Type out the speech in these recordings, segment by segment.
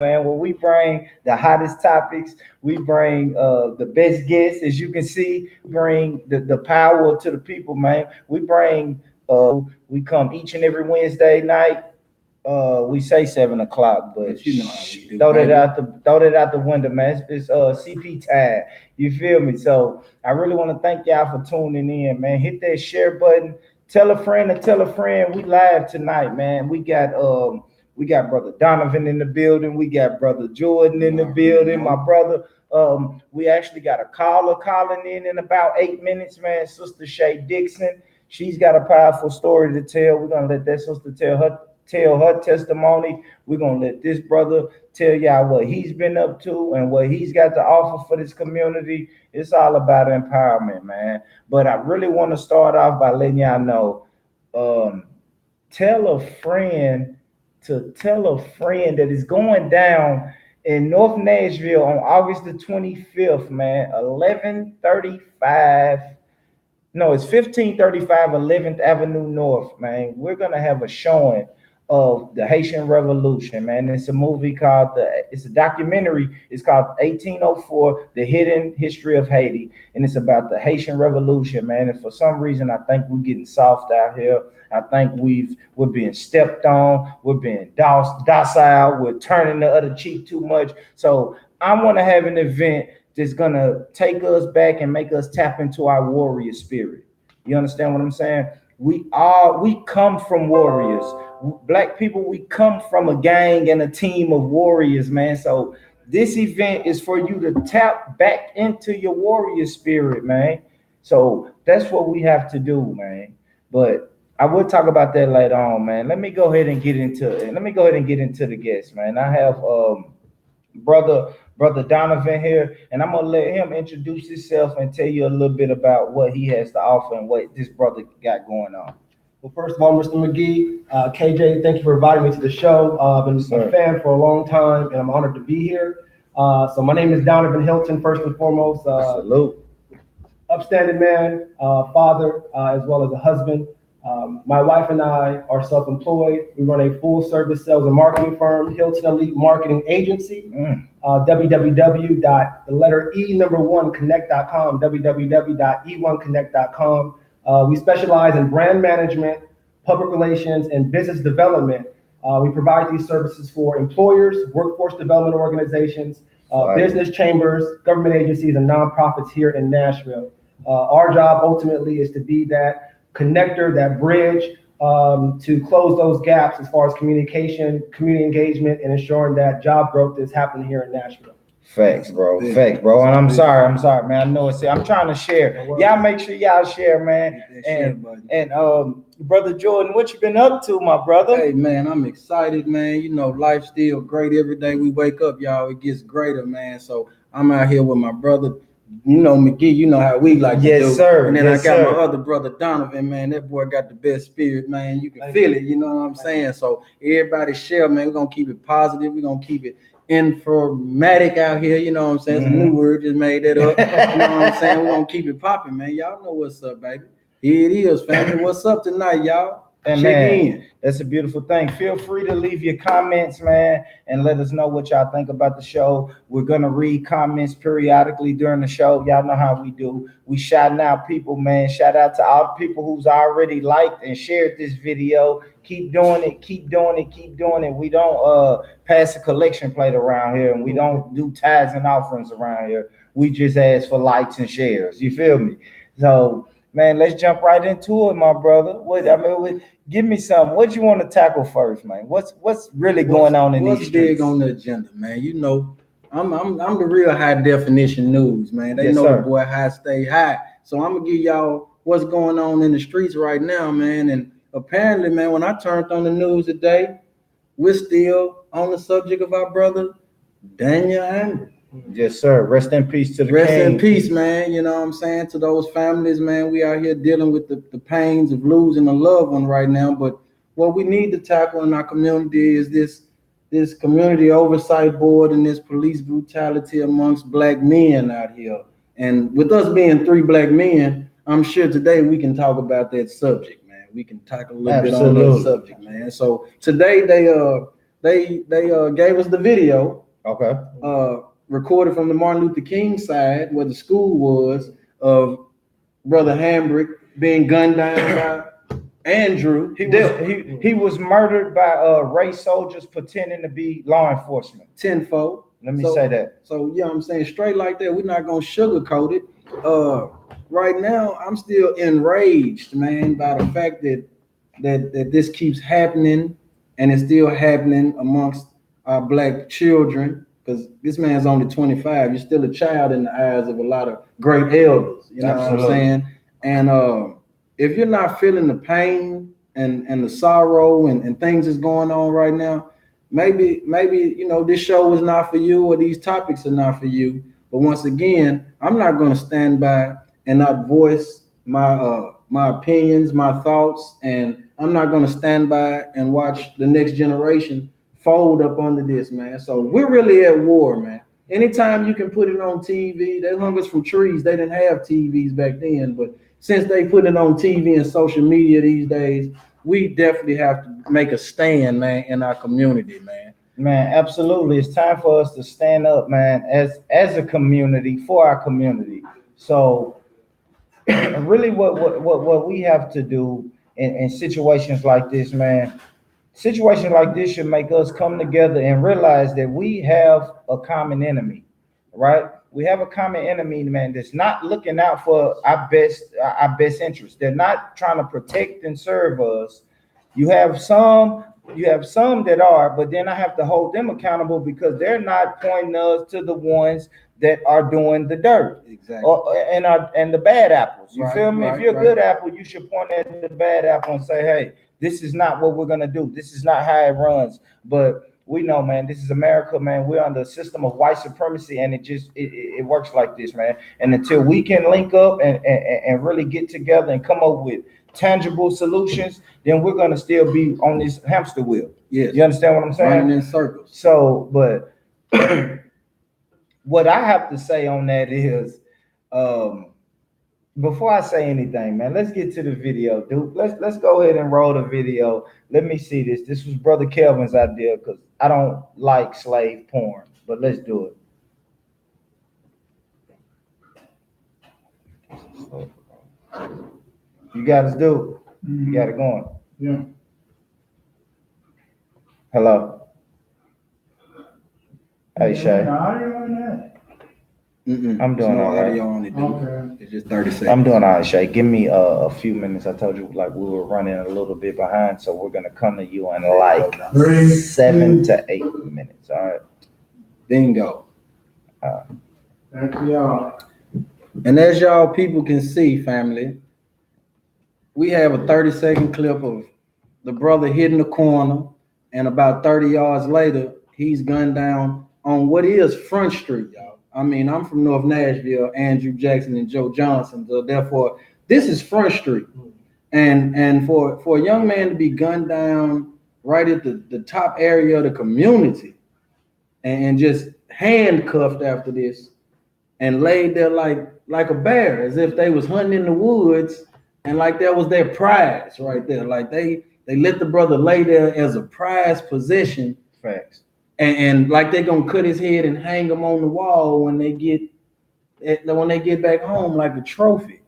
man. Well, we bring the hottest topics. We bring the best guests, as you can see. Bring the power to the people, man. We bring. We come each and every Wednesday night. We say 7 o'clock, but you know how we do, throw that baby. out the window, man. It's CP time. You feel me? So I really want to thank y'all for tuning in, man. Hit that share button. Tell a friend to tell a friend. We live tonight, man. We got brother Donovan in the building. We got brother Jordan in the building. My brother. We actually got a caller calling in about 8 minutes, man. Sister Shay Dixon. She's got a powerful story to tell. We're gonna let that sister tell her testimony. We're gonna let this brother tell y'all what he's been up to and what he's got to offer for this community. It's all about empowerment, man. But I really want to start off by letting y'all know, um, tell a friend to tell a friend that is going down in North Nashville on August the 25th, man, 11:35. No, it's 1535 11th Avenue North, man. We're gonna have a showing of the Haitian Revolution, man. It's a movie called it's a documentary. It's called 1804, The Hidden History of Haiti. And it's about the Haitian Revolution, man. And for some reason I think we're getting soft out here. I think we're being stepped on, we're being docile, we're turning the other cheek too much. So I want to have an event that's gonna take us back and make us tap into our warrior spirit. You understand what I'm saying? We come from warriors. Black people, we come from a gang and a team of warriors, man. So this event is for you to tap back into your warrior spirit, man. So that's what we have to do, man. But I will talk about that later on, man. Let me go ahead and get into it. Let me go ahead and get into the guests, man. I have brother Donovan here, and I'm gonna let him introduce himself and tell you a little bit about what he has to offer and what this brother got going on. Well, first of all, Mr. McGee, KJ, thank you for inviting me to the show. I've been a fan for a long time, and I'm honored to be here. So my name is Danavan Hylton, first and foremost. Salute. Upstanding man, father, as well as a husband. My wife and I are self-employed. We run a full-service sales and marketing firm, Hilton Elite Marketing Agency. www.connect.com, www.e1connect.com. We specialize in brand management, public relations, and business development. We provide these services for employers, workforce development organizations, business chambers, government agencies, and nonprofits here in Nashville. Our job ultimately is to be that connector, that bridge, to close those gaps as far as communication, community engagement, and ensuring that job growth is happening here in Nashville. Facts, bro. Facts, bro. And I'm sorry, man. I know it's. I'm trying to share. Y'all make sure y'all share, man. And brother Jordan, what you been up to, my brother? Hey, man, I'm excited, man. You know, life's still great every day we wake up, y'all. It gets greater, man. So I'm out here with my brother, you know, McGee. You know how we like to do. Yes, sir. And then yes, I got sir. my other brother Donovan, man. That boy got the best spirit, man. You can feel it. You know what I'm saying? So everybody share, man. We're gonna keep it positive. We're gonna keep it informatic out here, you know what I'm saying? It's a new word, just made that up. You know what I'm saying? We're gonna keep it popping, man. Y'all know what's up, baby. Here it is, family. What's up tonight, y'all? And man, that's a beautiful thing. Feel free to leave your comments, man, and let us know what y'all think about the show. We're gonna read comments periodically during the show. Y'all know how we do. We shouting out people, man. Shout out to all the people who's already liked and shared this video. Keep doing it, keep doing it, keep doing it. We don't pass a collection plate around here, and we don't do tithes and offerings around here. We just ask for likes and shares. You feel me? So man, let's jump right into it, my brother. Give me some. What you want to tackle first, man? What's really going on in these streets? What's big on the agenda, man? You know, I'm the real high definition news, man. They Yes, know sir. the boy high stay high. So I'm gonna give y'all what's going on in the streets right now, man. And apparently, man, when I turned on the news today, we're still on the subject of our brother Daniel Angry. Yes, sir. Rest in peace to the Rest king. in peace, man. You know what I'm saying? To those families, man, we out here dealing with the pains of losing a loved one right now. But what we need to tackle in our community is this community oversight board and this police brutality amongst black men out here. And with us being 3 black men, I'm sure today we can talk about that subject, man. We can tackle a little bit on that subject, man. So today they they gave us the video. Okay. Recorded from the Martin Luther King side, where the school was, of Brother Hambrick being gunned down by Andrew. He was murdered by race soldiers pretending to be law enforcement. Tenfold. Let me say that. So yeah, I'm saying straight like that. We're not gonna sugarcoat it. Right now, I'm still enraged, man, by the fact that this keeps happening, and it's still happening amongst our black children. Because this man's only 25. You're still a child in the eyes of a lot of great elders. You know what I'm saying? And if you're not feeling the pain and the sorrow and things that's going on right now, maybe this show is not for you, or these topics are not for you. But once again, I'm not going to stand by and not voice my opinions, my thoughts, and I'm not going to stand by and watch the next generation fold up under this, man. So we're really at war, man. Anytime you can put it on TV, they hung us from trees. They didn't have TVs back then, but since they put it on TV and social media these days, we definitely have to make a stand, man, in our community, man. Man, absolutely. It's time for us to stand up, man, as a community, for our community. So really what we have to do in situations like this, man, situations like this should make us come together and realize that we have a common enemy, right? We have a common enemy, man, that's not looking out for our best interest. They're not trying to protect and serve us. You have some that are, but then I have to hold them accountable because they're not pointing us to the ones that are doing the dirt. Exactly. And the bad apples. You feel me? Right, if you're a good apple, you should point at the bad apple and say, hey, this is not what we're gonna do. This is not how it runs. But we know, man, this is America, man. We're under a system of white supremacy, and it works like this, man. And until we can link up and really get together and come up with tangible solutions, then we're gonna still be on this hamster wheel. Yes. You understand what I'm saying? Running in circles. So, but what I have to say on that is, before I say anything, man, let's get to the video, dude. Let's go ahead and roll the video. Let me see this. This was Brother Kelvin's idea because I don't like slave porn, but let's do it. You got us, dude. You got it going. Yeah. Hello. Hey, Shay. I'm doing all right. Okay. It's just 30 seconds. I'm doing all right, Shay. Give me a few minutes. I told you like we were running a little bit behind, so we're gonna come to you in like 7 to 8 minutes. All right. Bingo. Thank y'all. And as y'all people can see, family, we have a 30-second clip of the brother hitting the corner, and about 30 yards later, he's gunned down on what is Front Street, y'all. I mean, I'm from North Nashville, Andrew Jackson and Joe Johnson, so therefore, this is Front Street. And for a young man to be gunned down right at the top area of the community and just handcuffed after this and laid there like a bear, as if they was hunting in the woods and like that was their prize right there. Like they let the brother lay there as a prized possession. Facts. And like they're gonna cut his head and hang him on the wall when they get back home like a trophy.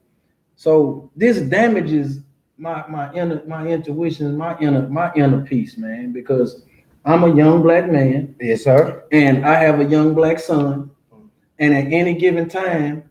So this damages my intuition, my inner peace, man, because I'm a young black man. Yes, sir. And I have a young black son. And at any given time,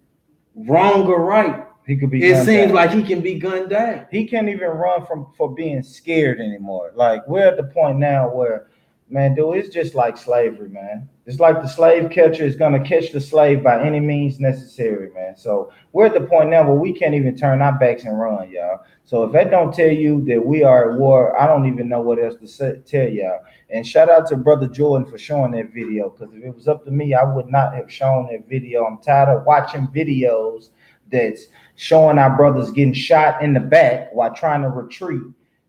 wrong or right, he could be. It seems like he can be gunned down. He can't even run for being scared anymore. Like we're at the point now where, man, dude, it's just like slavery, man. It's like the slave catcher is gonna catch the slave by any means necessary, man. So we're at the point now where we can't even turn our backs and run, y'all. So if that don't tell you that we are at war, I don't even know what else to tell y'all. And shout out to Brother Jordan for showing that video, because if it was up to me, I would not have shown that video. I'm tired of watching videos that's showing our brothers getting shot in the back while trying to retreat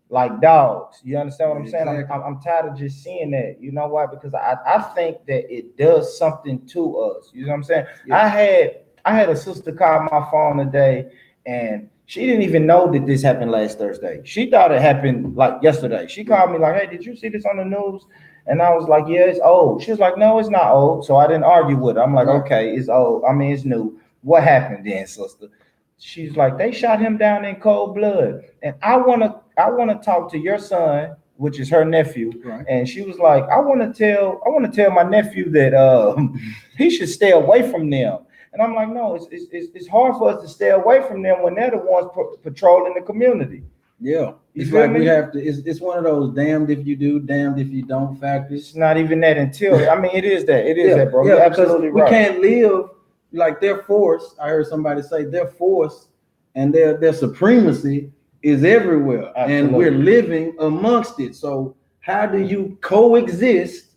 like dogs. You understand what I'm saying? I'm tired of just seeing that. You know why? Because I think that it does something to us. You know what I'm saying? Yeah. I had a sister call my phone today, and she didn't even know that this happened last Thursday. She thought it happened like yesterday. She called me like, hey, did you see this on the news? And I was like, yeah, it's old. She was like, no, it's not old. So I didn't argue with her. I'm like, okay, it's old. I mean, it's new. What happened then, sister? She's like, they shot him down in cold blood. And I wanna talk to your son, which is her nephew. Right. And she was like, I wanna tell my nephew that he should stay away from them. And I'm like, no, it's hard for us to stay away from them when they're the ones patrolling the community. Yeah, You it's feel like me? we have to. It's one of those damned if you do, damned if you don't factors. It's not even that until I mean, it is that. It is that, bro. Yeah, You're because absolutely we right. can't live like their force. I heard somebody say their force and their supremacy is everywhere, and we're Absolutely. living amongst it. So how do you coexist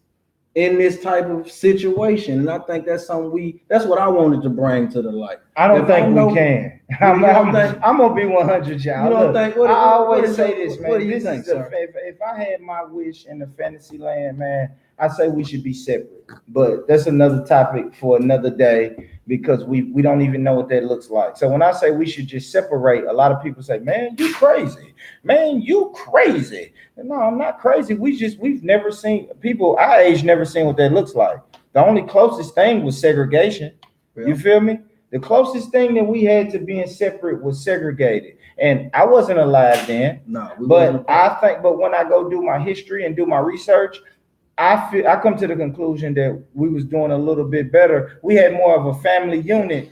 in this type of situation? And I think that's something that's what I wanted to bring to the light. I don't If think I know- we can. You I'm don't think- gonna be 100, y'all. You don't Look, think- what- I what always is say your- this, what man. do you This think, is the, sir? if I had my wish in the fantasy land, man, I say we should be separate. But that's another topic for another day because we don't even know what that looks like. So when I say we should just separate, a lot of people say, "Man, you crazy. Man, you crazy." And no, I'm not crazy. We've never seen people our age never seen what that looks like. The only closest thing was segregation. Yeah. You feel me? The closest thing that we had to being separate was segregated. And I wasn't alive then. No, But when I go do my history and do my research, I come to the conclusion that we was doing a little bit better. We had more of a family unit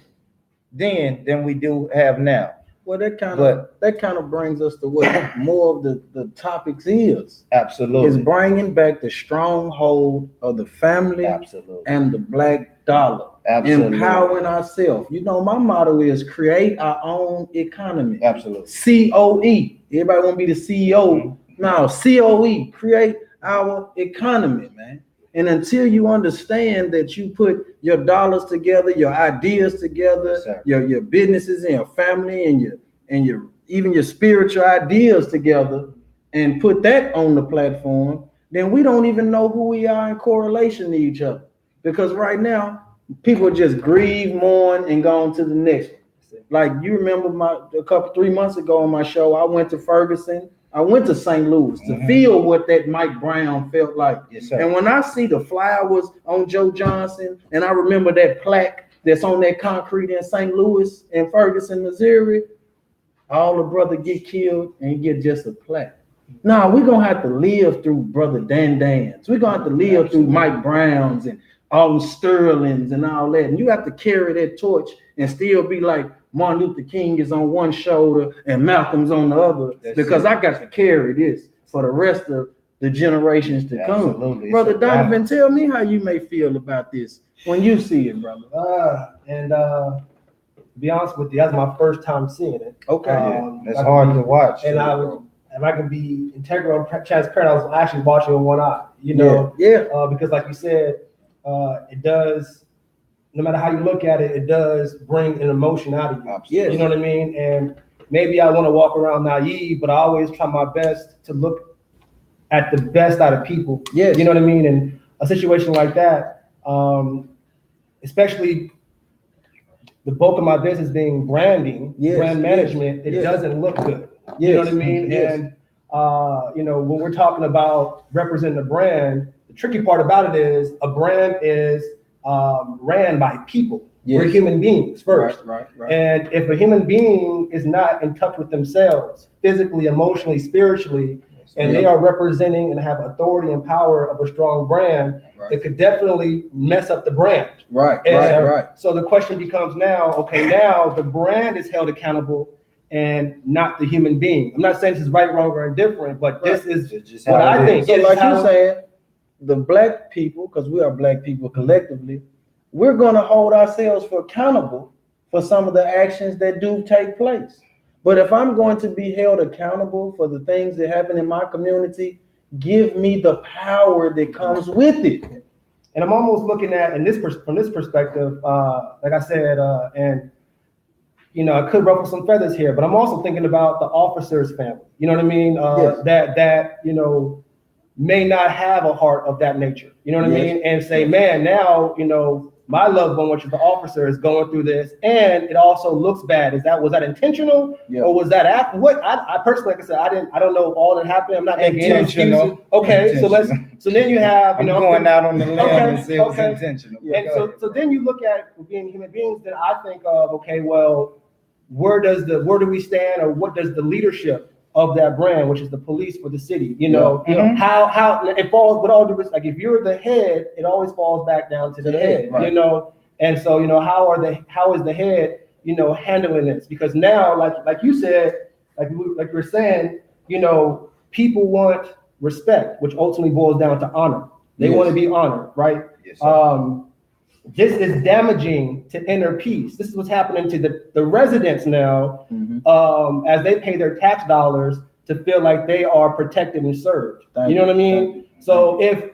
then than we do have now. Well, that kind of brings us to what more of the topics is. Absolutely. Is bringing back the stronghold of the family Absolutely. and the black dollar. Absolutely. Empowering ourselves. You know, my motto is create our own economy. Absolutely. COE. Everybody want to be the CEO. No, COE. Create our economy, man. And until you understand that you put your dollars together, your ideas together, your businesses and your family and your even your spiritual ideas together and put that on the platform, then we don't even know who we are in correlation to each other. Because right now, people just grieve, mourn, and go on to the next one. Like you remember 3 months ago on my show, I went to Ferguson. I went to St. Louis to feel what that Mike Brown felt like. Yes, sir. And when I see the flowers on Joe Johnson, and I remember that plaque that's on that concrete in St. Louis and Ferguson, Missouri, all the brother get killed and you get just a plaque. Nah, we're gonna have to live through Brother Dan Dans. We're gonna have to live through Mike Browns and all the Sterlings and all that. And you have to carry that torch and still be like, Martin Luther King is on one shoulder and Malcolm's on the other, because I got to carry this for the rest of the generations to come. Brother Donovan, tell me how you may feel about this when you see it, brother. To be honest with you, that's my first time seeing it. Okay, that's hard to watch. And if I can be integral and transparent, I was actually watching with one eye, you know? Because like you said, it does, no matter how you look at it, it does bring an emotion out of you. Yes. You know what I mean? And maybe I want to walk around naive, but I always try my best to look at the best out of people. Yes. You know what I mean? And a situation like that, especially the bulk of my business being branding, brand management, it doesn't look good. You know what I mean? And you know, when we're talking about representing a brand, the tricky part about it is a brand is ran by people. We're human beings first. Right. And if a human being is not in touch with themselves, physically, emotionally, spiritually, and they are representing and have authority and power of a strong brand, it could definitely mess up the brand. Right. So the question becomes now, okay, now the brand is held accountable and not the human being. I'm not saying this is right, wrong, or indifferent, but this is just what I think. So like you said, the black people, because we are black people collectively, we're going to hold ourselves accountable for some of the actions that do take place. But if I'm going to be held accountable for the things that happen in my community, give me the power that comes with it. And I'm almost looking at from this perspective, like I said, and you know, I could ruffle some feathers here, but I'm also thinking about the officer's family. You know what I mean? That you know, may not have a heart of that nature. You know what I mean? And say, man, now, you know, my loved one, which is the officer, is going through this, and it also looks bad. Was that intentional, or was that I personally, like I said, I don't know all that happened. I'm not making any excuses. Okay, so then you have, I'm going out on the limb and say it was intentional. And so then you look at being human beings. Then I think of, okay, well, where do we stand, or what does the leadership of that brand, which is the police for the city, how it falls with all due respect. Like if you're the head, it always falls back down to the head, right. And so how is the head, handling this? Because now, like you said, like we're saying, people want respect, which ultimately boils down to honor. They want to be honored, right? Yes, this is damaging to inner peace. This is what's happening to the residents now, as they pay their tax dollars to feel like they are protected and served. You know what I mean? So if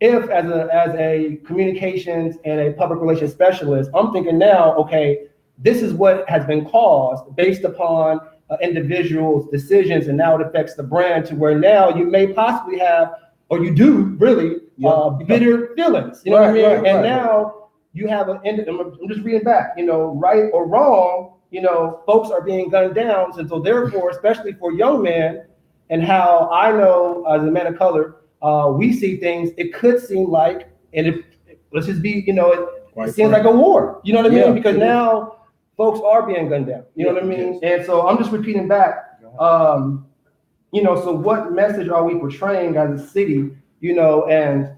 as a communications and a public relations specialist, I'm thinking now, okay, this is what has been caused based upon individuals' decisions, and now it affects the brand to where now you may possibly have, or you do really, bitter feelings. You know what I mean? And now you have I'm just reading back, right or wrong, folks are being gunned down. And so therefore, especially for young men, and how I know as a man of color, we see things, it could seem like, and let's just be, it seems like a war. You know what I mean? Because now folks are being gunned down. You know what I mean? And so I'm just repeating back, so what message are we portraying as a city, and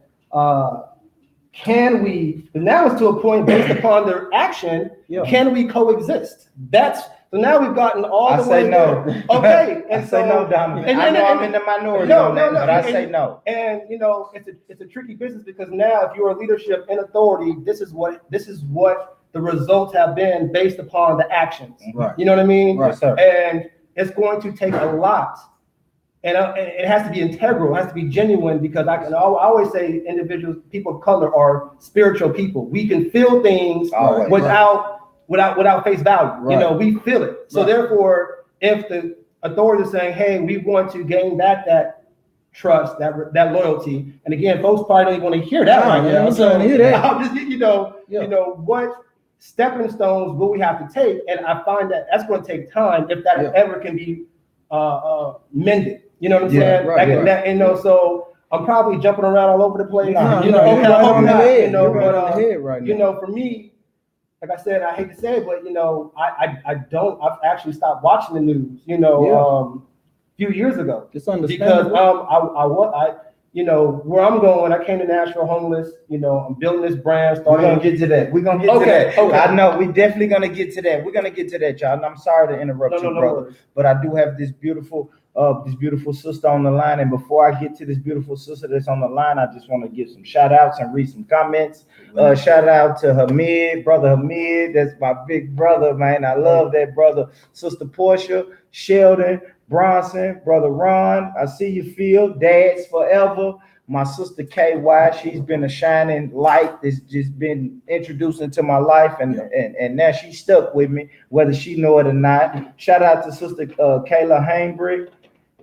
can we, now it's to a point based upon their action, can we coexist? So now we've gotten all the way no. there. Okay. And I say no, Donovan. I know I'm in the minority on that, but I say no. And it's a tricky business, because now if you're a leadership in authority, this is what the results have been based upon the actions. Right. You know what I mean? Right, sir. And it's going to take a lot. And it has to be integral, it has to be genuine, because I always say people of color are spiritual people. We can feel things without face value. Right. We feel it. So therefore, if the authorities are saying, hey, we want to gain that trust, that loyalty, and again, folks probably don't even want to hear that right now. I'm trying to hear that. I'm just, what stepping stones will we have to take? And I find that that's going to take time, if that ever can be mended. You know what I'm saying? Right. So I'm probably jumping around all over the place. For me, like I said, I hate to say it, but I've actually stopped watching the news, a few years ago. It's understandable. Because where I'm going, I came to Nashville homeless, I'm building this brand. We're gonna get to that. We're gonna get to that. Okay. I know we definitely gonna get to that. We're gonna get to that, y'all. And I'm sorry to interrupt you, brother. But I do have this beautiful sister on the line. And before I get to this beautiful sister that's on the line, I just want to give some shout outs and read some comments. Shout out to Hamid, brother Hamid. That's my big brother, man. I love that brother. Sister Portia, Sheldon, Bronson, brother Ron. I see you, Phil. Dads forever. My sister KY, she's been a shining light that's just been introduced into my life, and now she's stuck with me, whether she know it or not. Shout out to Sister Kayla Hambrick,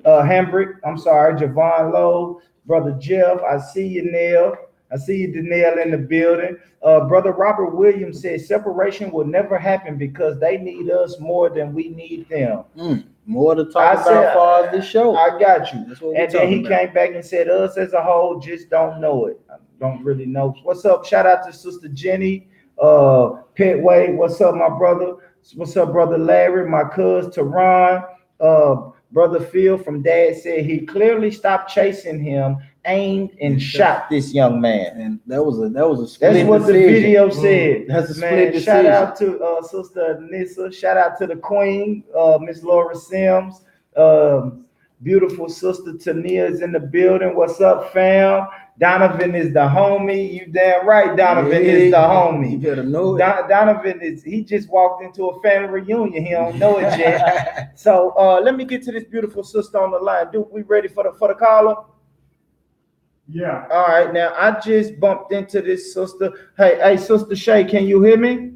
Javon Lowe, brother Jeff. I see you, Neil. I see you, Danielle, in the building. Brother Robert Williams said separation will never happen because they need us more than we need them. More to talk about as far as this show. I got you. And then he came back and said, us as a whole just don't know it. I don't really know. What's up? Shout out to Sister Jenny, Petway. What's up, my brother? What's up, brother Larry? My cousin Teron. Brother Phil from Dad said he clearly stopped chasing him, aimed and shot this young man. And that was a split That's what decision. the video said. That's a split decision. Shout out to Sister Nissa. Shout out to the Queen, Miss Laura Sims. Beautiful Sister Tania is in the building. What's up, fam? Donovan is the homie. You damn right, Donovan is the homie. You better know it. Donovan he just walked into a family reunion. He don't know it yet. So let me get to this beautiful sister on the line. Dude, we ready for the caller? Yeah. All right. Now I just bumped into this sister. Hey, Sister Shay, can you hear me?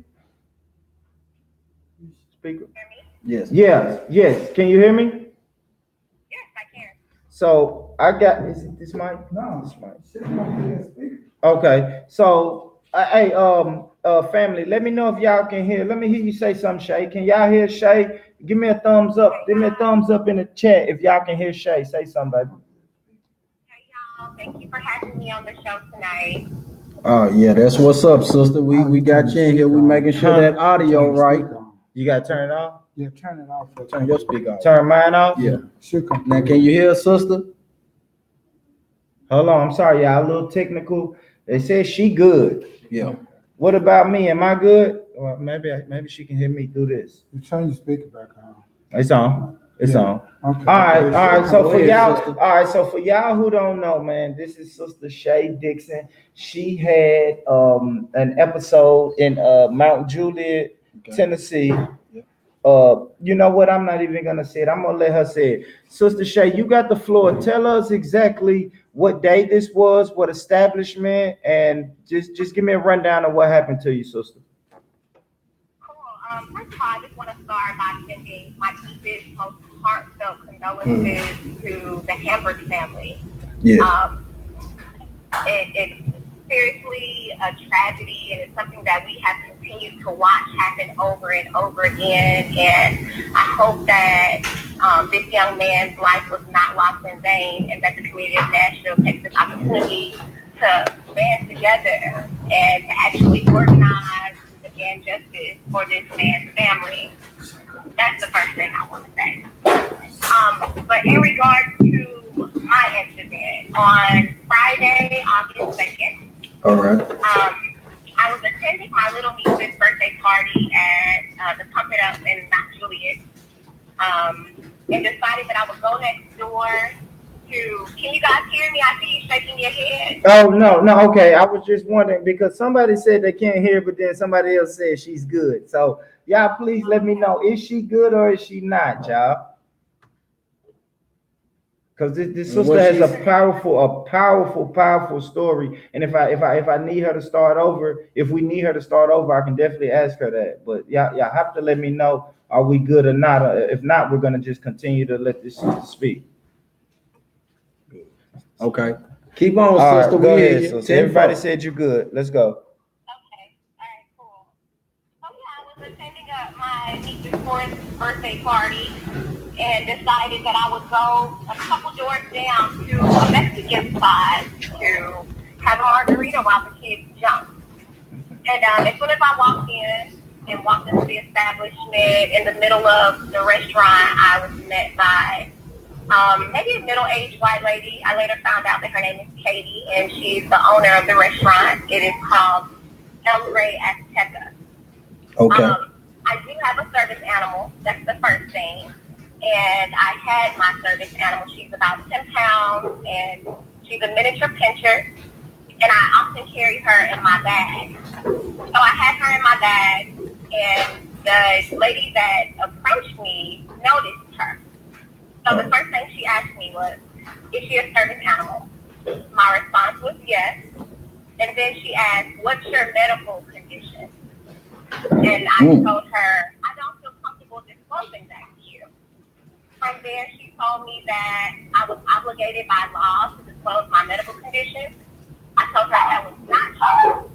Speaker. Yes. Yes. Can you hear me? Yes, I can. So I got, is it this mic? No. This mic. Okay. So Hey, family, let me know if y'all can hear. Let me hear you say something, Shay. Can y'all hear Shay? Give me a thumbs up. Give me a thumbs up in the chat if y'all can hear Shay. Say something, baby. Hey, y'all. Thank you for having me on the show tonight. Oh yeah, that's what's up, sister. We got you in here. We making sure that audio right. You got to turn it off? Yeah, turn it off. Turn your speaker off. Turn mine off? Yeah. Now can you hear us, sister? Hold on. I'm sorry, y'all. A little technical. They said she good. Yeah. What about me? Am I good? Well, maybe she can hear me through this. You turn your speaker back on. It's on. It's on. Okay. All right. So Go for ahead, y'all, sister. for y'all who don't know, man, this is Sister Shay Dixon. She had an episode in Mount Juliet, Tennessee. You know what? I'm not even gonna say it. I'm gonna let her say it. Sister Shay, you got the floor. Tell us exactly what day this was, what establishment, and just give me a rundown of what happened to you, sister. Cool. First of all, I just want to start by sending my deepest, most heartfelt condolences to the Hamburg family. Yeah. It's seriously a tragedy, and it's something that we have continued to watch happen over and over again. And I hope that this young man's life was not lost in vain, and that the community of Nashville takes this opportunity to band together and to actually organize and demand justice for this man's family. That's the first thing I want to say. But in regards to my incident, on Friday, August 2nd, All right. I was attending my little niece's birthday party at the Pump It Up in Mount Juliet, and decided that I would go next door to. Can you guys hear me? I see you shaking your head. Oh no, okay. I was just wondering because somebody said they can't hear, but then somebody else said she's good. So y'all, please let me know, is she good or is she not, y'all? Because this sister has a powerful story. And if I need her to start over, if we need her to start over, I can definitely ask her that. But y'all have to let me know, are we good or not? If not, we're gonna just continue to let this sister speak. Okay. Keep on, All sister. right, go We hear ahead, you. sister. Everybody said you're good. Let's go. Okay, all right, cool. So yeah, I was attending my niece's 4th birthday party and decided that I would go a couple doors down to a Mexican spot to have a margarita while the kids jumped. And as soon as I walked in and walked into the establishment, in the middle of the restaurant, I was met by maybe a middle-aged white lady. I later found out that her name is Katie, and she's the owner of the restaurant. It is called El Rey Azteca. Okay. I do have a service animal. That's the first thing. And I had my service animal. She's about 10 pounds, and she's a miniature pinscher. And I often carry her in my bag. So I had her in my bag, and the lady that approached me noticed her. So the first thing she asked me was, is she a service animal? My response was yes. And then she asked, what's your medical condition? And I told her, I don't feel comfortable disclosing that to you. From there, she told me that I was obligated by law to disclose my medical condition. I told her that was not true.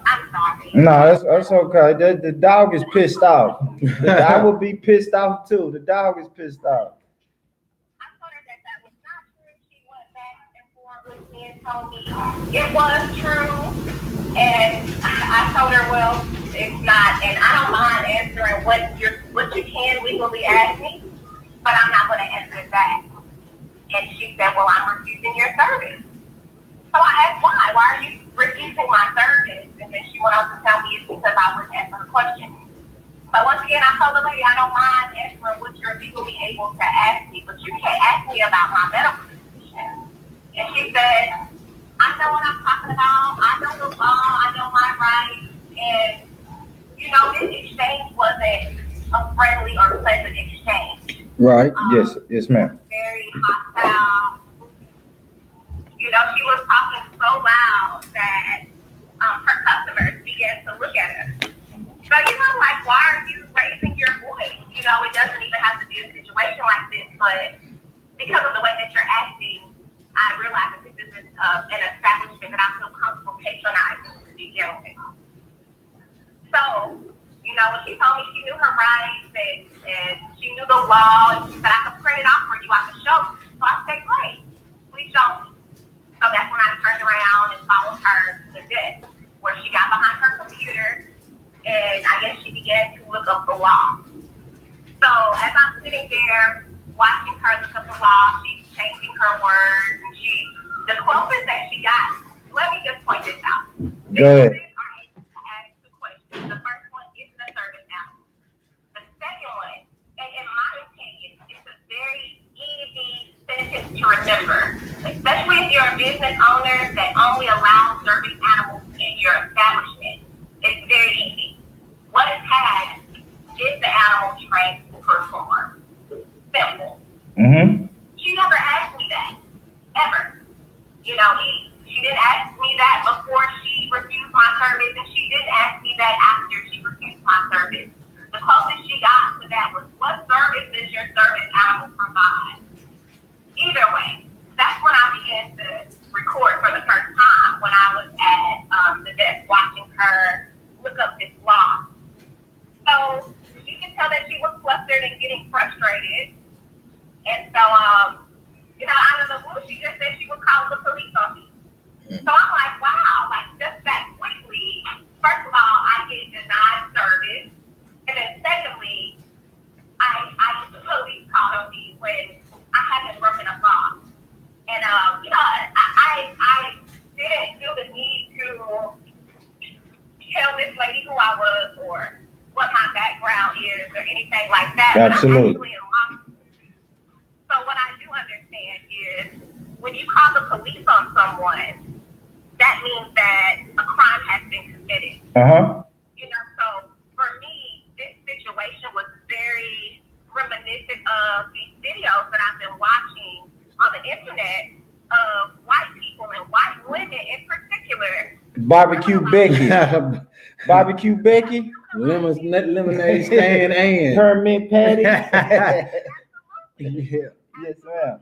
I'm sorry. No, that's okay. The dog is pissed off. I would be pissed off too. The dog is pissed off. I told her that was not true. She went back and forth with me and told me it was true. And I told her, well, it's not. And I don't mind answering what you can legally ask me, but I'm not going to answer it back. And she said, well, I'm refusing your service. So I asked why. Why are you refusing my service? And then she went on to tell me it's because I wouldn't answer her question. But once again, I told the lady I don't mind answering what you're legally able to ask me, but you can't ask me about my medical condition. And she said, I know what I'm talking about. I know the law. I know my rights. And, you know, this exchange wasn't a friendly or pleasant exchange. Right. Yes, ma'am. Very hostile. You know, she was talking so loud that her customers began to look at her. So, you know, like, why are you raising your voice? You know, it doesn't even have to be a situation like this, but because of the way that you're acting, an establishment that I feel comfortable patronizing to begin with. So, you know, when she told me she knew her rights and she knew the law, and she said, I could print it off for you, I could show you. So I said, great, please show me. So that's when I turned around and followed her to the desk, where she got behind her computer, and I guess she began to look up the law. So as I'm sitting there watching her look up the law, she's changing her words, and the closest that she got, let me just point this out. Go ahead. The first one is the service animal. The second one, and in my opinion, it's a very easy sentence to remember, especially if you're a business owner that only allows service animals in your establishment. It's very easy. What is had is the animal trained to perform. Simple. Mm-hmm. She never asked me that, ever. You know, she didn't ask me that before she refused my service, and she didn't ask me that after she refused my service. The closest she got to that was, what service does your service animal provide? Either way, that's when I began to record for the first time, when I was at the desk watching her look up this law. So you can tell that she was flustered and getting frustrated. And so, you know, out of the blue, she just said she would call the police on me. So I'm like, wow, like just that quickly. First of all, I get denied service. And then secondly, I get the police called on me when I haven't broken a law. And, you know, I didn't feel the need to tell this lady who I was or what my background is or anything like that. Absolutely. But I'm actually in law school. So what I do understand is when you call the police on someone, that means that a crime has been committed. Uh-huh. You know, so for me, this situation was very reminiscent of these videos that I've been watching on the internet of white people and white women in particular. Barbecue Becky. Barbecue Becky. Lemonade stand and Kermit Patty. yeah. Yes, ma'am.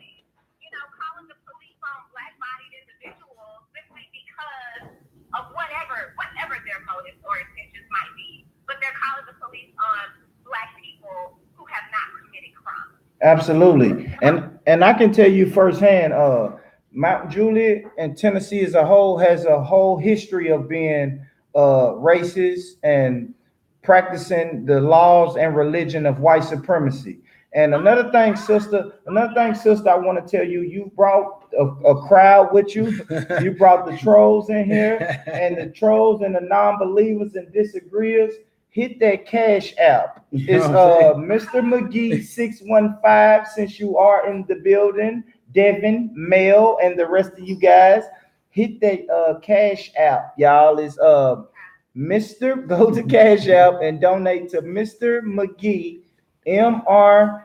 You know, calling the police on black-bodied individuals simply because of whatever their motives or intentions might be. But they're calling the police on black people who have not committed crimes. Absolutely. And I can tell you firsthand, Mount Juliet and Tennessee as a whole has a whole history of being racist and practicing the laws and religion of white supremacy. And another thing, sister, I want to tell you, you brought a crowd with you. You brought the trolls in here, and the trolls and the non-believers and disagreeers. Hit that cash app. It's Mr. McGee 615. Since you are in the building, Devin, Mel, and the rest of you guys, hit that cash app, y'all. It's Mr. Go to Cash App and donate to Mr. McGee. MRMCGEE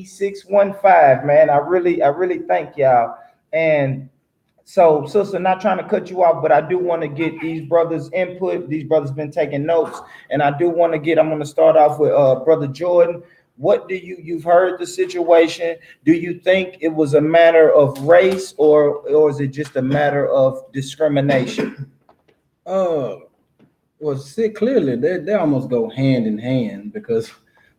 615, man. I really thank y'all. And so, sister, not trying to cut you off, but I do want to get these brothers' input. These brothers been taking notes, and I do want to I'm going to start off with Brother Jordan. What do you've heard the situation? Do you think it was a matter of race or is it just a matter of discrimination? Well, see, clearly they almost go hand in hand because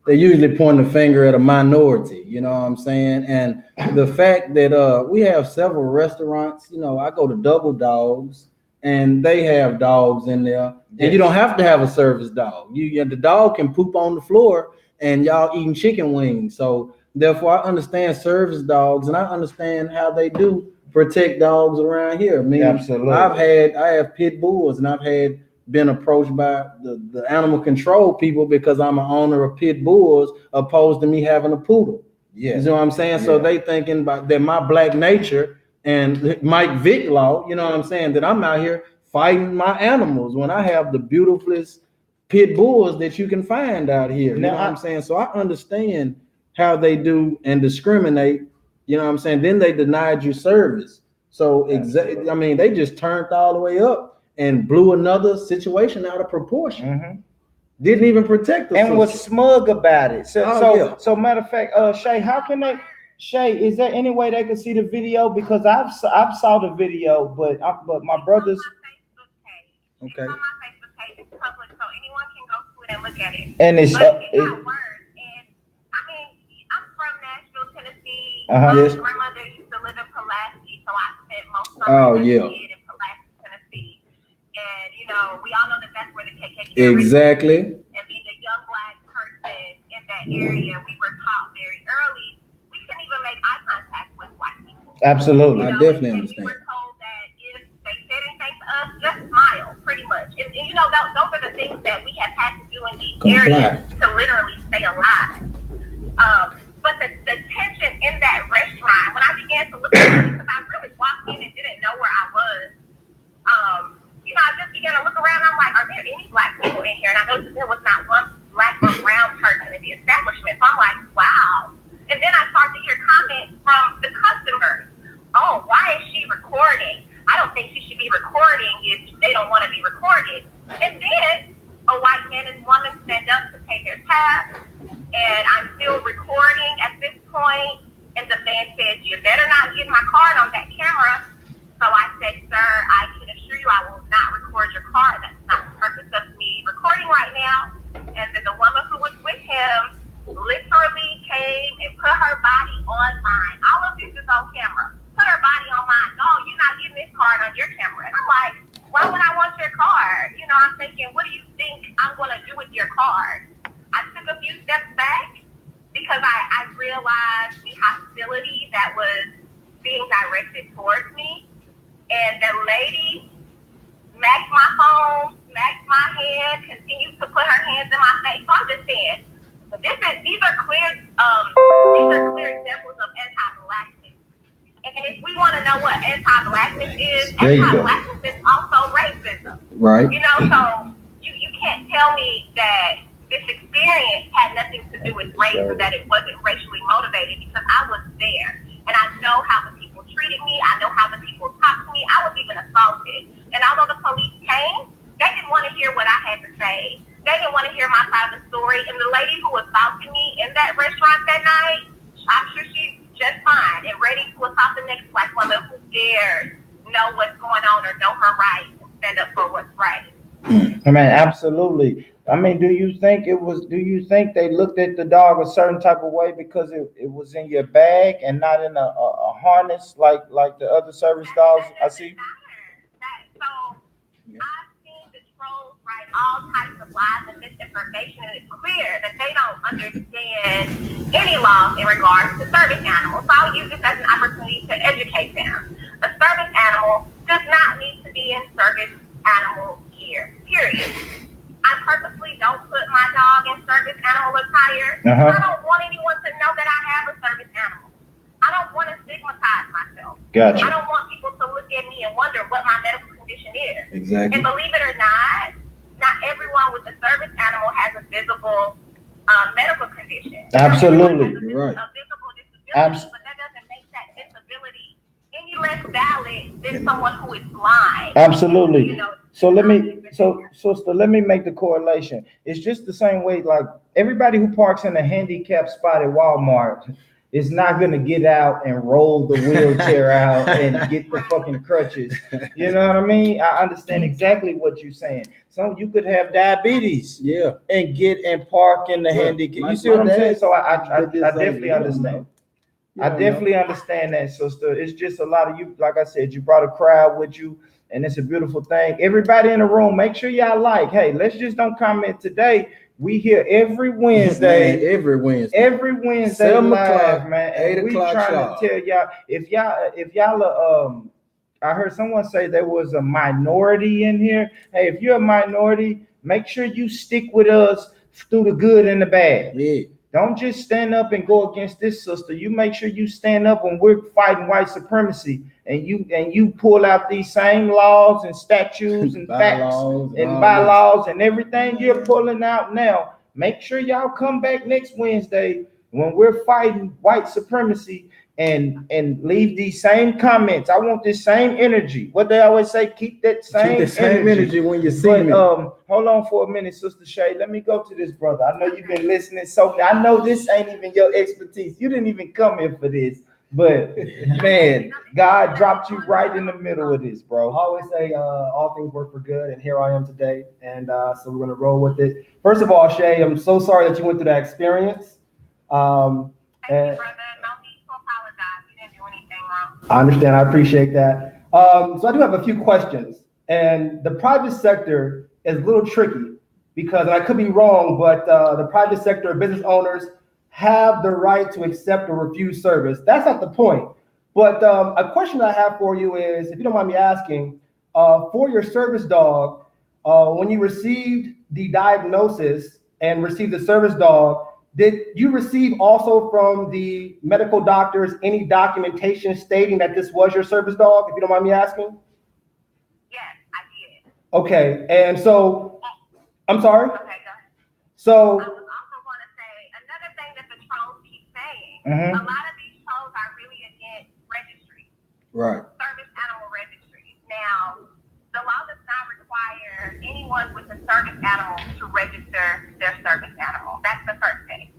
they usually point the finger at a minority, you know what I'm saying? And the fact that we have several restaurants, you know, I go to Double Dogs and they have dogs in there, and you don't have to have a service dog. The dog can poop on the floor and y'all eating chicken wings. So therefore I understand service dogs and I understand how they do protect dogs around here. I mean, absolutely. I have pit bulls and I've been approached by the animal control people because I'm an owner of pit bulls opposed to me having a poodle. Yeah. You know what I'm saying? Yeah. So they thinking about that my black nature and Mike Vick law, you know what I'm saying, that I'm out here fighting my animals when I have the beautifulest pit bulls that you can find out here. You know what I'm saying? So I understand how they do and discriminate, you know what I'm saying? Then they denied you service. So I mean, they just turned all the way up and blew another situation out of proportion. Mm-hmm. Didn't even protect us. And was smug about it. So matter of fact, Shay, how can Shay, is there any way they can see the video? Because I've saw the video, but my brothers. It's on my Facebook page. It's public, so anyone can go to it and look at it. And it's but it's not words. And I mean, I'm from Nashville, Tennessee. Yes. My grandmother used to live in Pulaski, so I spent most of my kid in Pulaski, Tennessee. And you know, we all know that that's where the KKK exactly. And being a young black person in that area, we were taught very early we couldn't even make eye contact with white people. Absolutely, I definitely understand. We were told that if they said anything to us, just smile, pretty much. And you know, those are the things that we have had to do in these areas to literally stay alive. But the tension in that restaurant, when I began to look at it, because I really walked in and didn't know where I was, you know, I just began to look around. I'm like, are there any black people in here? And I noticed there was not one black or brown person in the establishment. So I'm like, wow. And then I started to hear comments from the customers. Oh, why is she recording? I don't think she should be recording if they don't want to be recorded. And then a white man and woman stand up to pay their tab. And I'm still recording at this point. And the man said, you better not get my card on that camera. So I said, sir, I can assure you I will not record your card. That's not the purpose of me recording right now. And then the woman who was with him literally came and put her body on mine. All of this is on camera. Put her body on mine. No, you're not getting this card on your camera. And I'm like, why would I want your card? You know, I'm thinking, what do you think I'm going to do with your card? I took a few steps back because I realized the hostility that was being directed towards me. And the lady smacked my phone, smacked my hand, continued to put her hands in my face. So I'm just saying, these are clear examples of anti-blackness. And if we want to know what anti-blackness is, anti-blackness is also racism. Right. You know, so you can't tell me that this experience had nothing to do with race or that it wasn't racially motivated, because I was there. And I know how the people treated me. I know how the people talked to me. I was even assaulted. And although the police came, they didn't want to hear what I had to say. They didn't want to hear my side of the story. And the lady who assaulted me in that restaurant that night, I'm sure she's just fine and ready to assault the next black woman who dares know what's going on or know her rights and stand up for what's right. I mean, absolutely. I mean, do you think they looked at the dog a certain type of way because it was in your bag and not in a harness like the other service dogs I see? So I've seen the trolls write all types of lies and misinformation, and it's clear that they don't understand any laws in regards to service animals. So I'll use this as an opportunity to educate them. A service animal does not need to be in service animal gear, period. I purposely don't put my dog in service animal attire. I don't want anyone to know that I have a service animal. I don't want to stigmatize myself. Gotcha. I don't want people to look at me and wonder what my medical condition is. Exactly. And believe it or not everyone with a service animal has a visible medical condition. Absolutely. Right. A visible disability, but that doesn't make that disability any less valid than someone who is blind. Absolutely. You know, So let me make the correlation. It's just the same way, like everybody who parks in a handicapped spot at Walmart is not gonna get out and roll the wheelchair out and get the fucking crutches. You know what I mean? I understand exactly what you're saying. So you could have diabetes, and park in the handicap. You see what I'm saying? So I definitely understand. I definitely understand that, sister. It's just a lot of you, like I said, you brought a crowd with you. And it's a beautiful thing. Everybody in the room, make sure y'all like. Hey, let's just don't comment today. We here every Wednesday. Man, every Wednesday. Every Wednesday live, man. 8 And we o'clock trying sharp. to tell y'all if y'all I heard someone say there was a minority in here. Hey, if you're a minority, make sure you stick with us through the good and the bad. Yeah. Don't just stand up and go against this sister. You make sure you stand up when we're fighting white supremacy, and you pull out these same laws and statutes and facts and bylaws and everything you're pulling out now. Make sure y'all come back next Wednesday when we're fighting white supremacy and leave these same comments. I want this same energy. What they always say, keep that same energy when you see but, me. Hold on for a minute, Sister Shay. Let me go to this brother. I know you've been listening. So I know this ain't even your expertise. You didn't even come here for this. But man, God dropped you right in the middle of this, bro. I always say all things work for good, and here I am today. And so we're gonna roll with it. First of all, Shay, I'm so sorry that you went through that experience. Thank you, brother. No need to apologize. You didn't do anything wrong. I understand. I appreciate that. So I do have a few questions. And the private sector is a little tricky because, and I could be wrong, but the private sector business owners have the right to accept or refuse service. That's not the point. But a question I have for you is, if you don't mind me asking, for your service dog, when you received the diagnosis and received the service dog, did you receive also from the medical doctors any documentation stating that this was your service dog, if you don't mind me asking? Yes, I did. Okay, and so, I'm sorry? Okay, go ahead. So, I was also going to say, another thing that the trolls keep saying, Mhm. a lot of these trolls are really against registry, Right. service animal registry. Now, the law does not require anyone with a service animal to register their service animal. That's the first thing.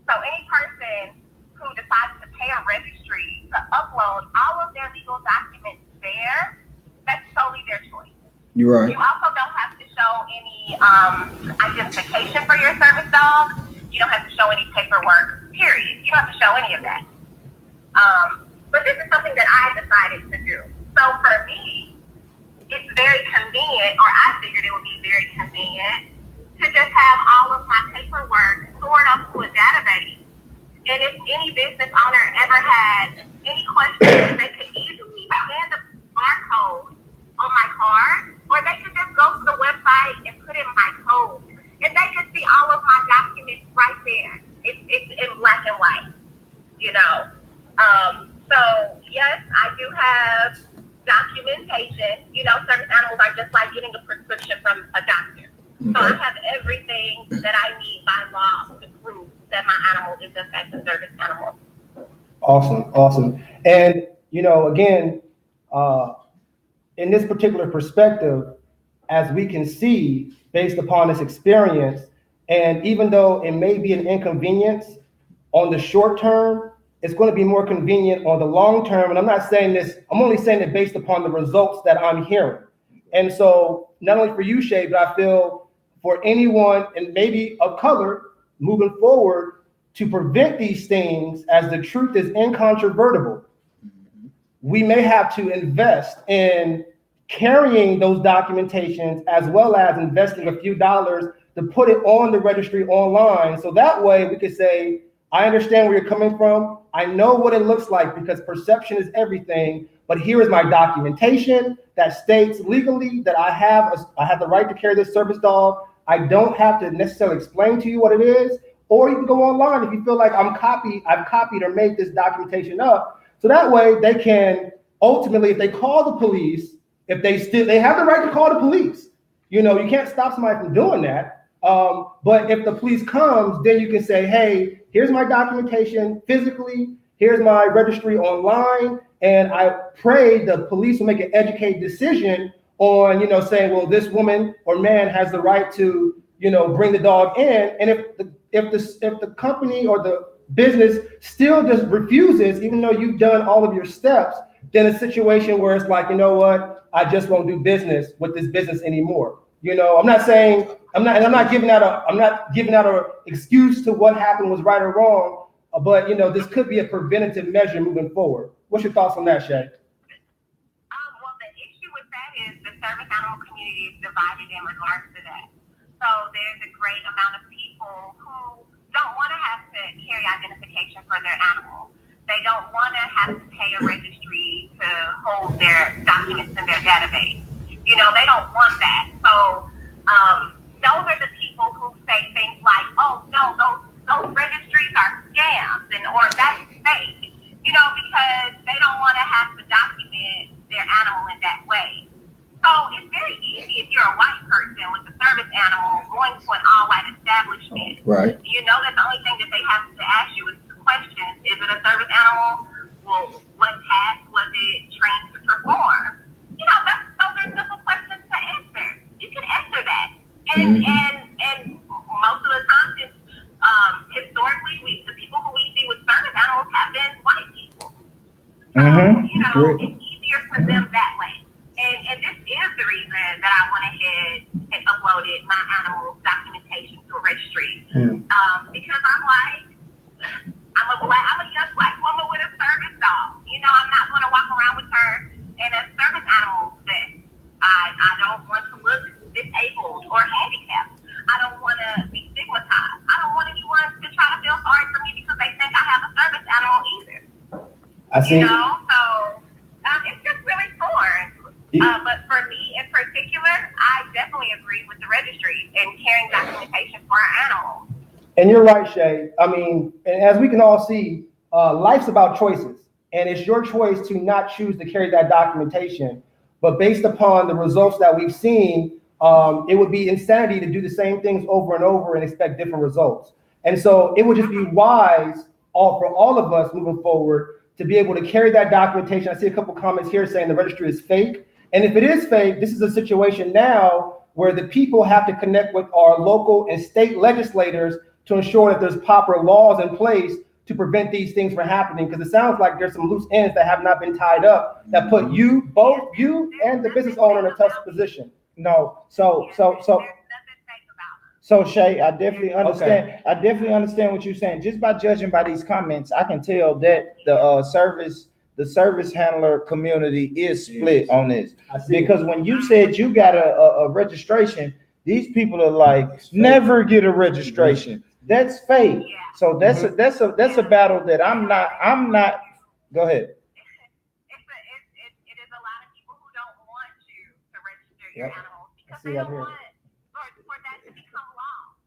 So any person who decides to pay a registry to upload all of their legal documents there, that's solely their choice. You're right. You also don't have to show any identification for your service dog. You don't have to show any paperwork, period. You don't have to show any of that. But this is something that I decided to do. So for me, it's very convenient, or I figured it would be very convenient, to just have all of my paperwork stored up to a database. And if any business owner ever had any questions, they could easily scan the barcode on my card, or they could just go to the website and put in my code, and they could see all of my documents right there. It's in black and white, you know. So yes, I do have documentation. You know, service animals are just like getting a prescription from a doctor. So I have everything that I need by law to prove that my animal is in fact a service animal. awesome. And, you know, again, in this particular perspective, as we can see, based upon this experience, and even though it may be an inconvenience on the short term, it's going to be more convenient on the long term. And I'm not saying this, I'm only saying it based upon the results that I'm hearing. And so not only for you, Shay, but I feel for anyone, and maybe of color, moving forward, to prevent these things, as the truth is incontrovertible, we may have to invest in carrying those documentations, as well as investing a few dollars to put it on the registry online. So that way we could say, I understand where you're coming from. I know what it looks like, because perception is everything. But here is my documentation that states legally that I have the right to carry this service dog. I don't have to necessarily explain to you what it is. Or you can go online if you feel like I've copied or made this documentation up. So that way they can ultimately, if they call the police, if they have the right to call the police. You know, you can't stop somebody from doing that. But if the police comes, then you can say, hey, here's my documentation physically, here's my registry online, and I pray the police will make an educated decision on, you know, saying, well, this woman or man has the right to, you know, bring the dog in. And if the company or the business still just refuses, even though you've done all of your steps, then a situation where it's like, you know what, I just won't do business with this business anymore. You know, I'm not giving out a excuse to what happened was right or wrong, but you know, this could be a preventative measure moving forward. What's your thoughts on that, Shay? Well, the issue with that is the service animal community is divided in regards to that. So there's a great amount of people who don't want to have to carry identification for their animal. They don't want to have to pay a registry to hold their documents in their database. You know, they don't want that. So those are the people who say things like, oh, no, those registries are scams, or that's fake. You know, because they don't want to have to document their animal in that way. So it's very easy if you're a white person with a service animal going to an all-white establishment. Right. You know that the only thing that they have to ask you is two questions. Is it a service animal? Will So it's easier for them that way. And this is the reason that I went ahead and uploaded my animal documentation to a registry. Because I'm a young black woman with a service dog. You know, I'm not going to walk around with her in a service animal set. I don't want to look disabled or handicapped. I don't want to be stigmatized. I don't want anyone to try to feel sorry for me because they think I have a service animal either. I see. You know, so it's just really foreign. But for me in particular, I definitely agree with the registry and carrying documentation for our animals. And you're right, Shay. I mean, and as we can all see, life's about choices. And it's your choice to not choose to carry that documentation. But based upon the results that we've seen, it would be insanity to do the same things over and over and expect different results. And so it would just be wise for all of us moving forward to be able to carry that documentation. I see a couple comments here saying the registry is fake. And if it is fake, this is a situation now where the people have to connect with our local and state legislators to ensure that there's proper laws in place to prevent these things from happening. Because it sounds like there's some loose ends that have not been tied up that put both you and the business owner in a tough position. No, so Shay, I definitely understand. Okay. I definitely understand what you're saying. Just by judging by these comments, I can tell that the service handler community is split on this. Because when you said you got a registration, these people are like, never get a registration. That's fake. So that's a battle that I'm not. Go ahead. It is a lot of people who don't want you to register your animals because they don't want for that to become law.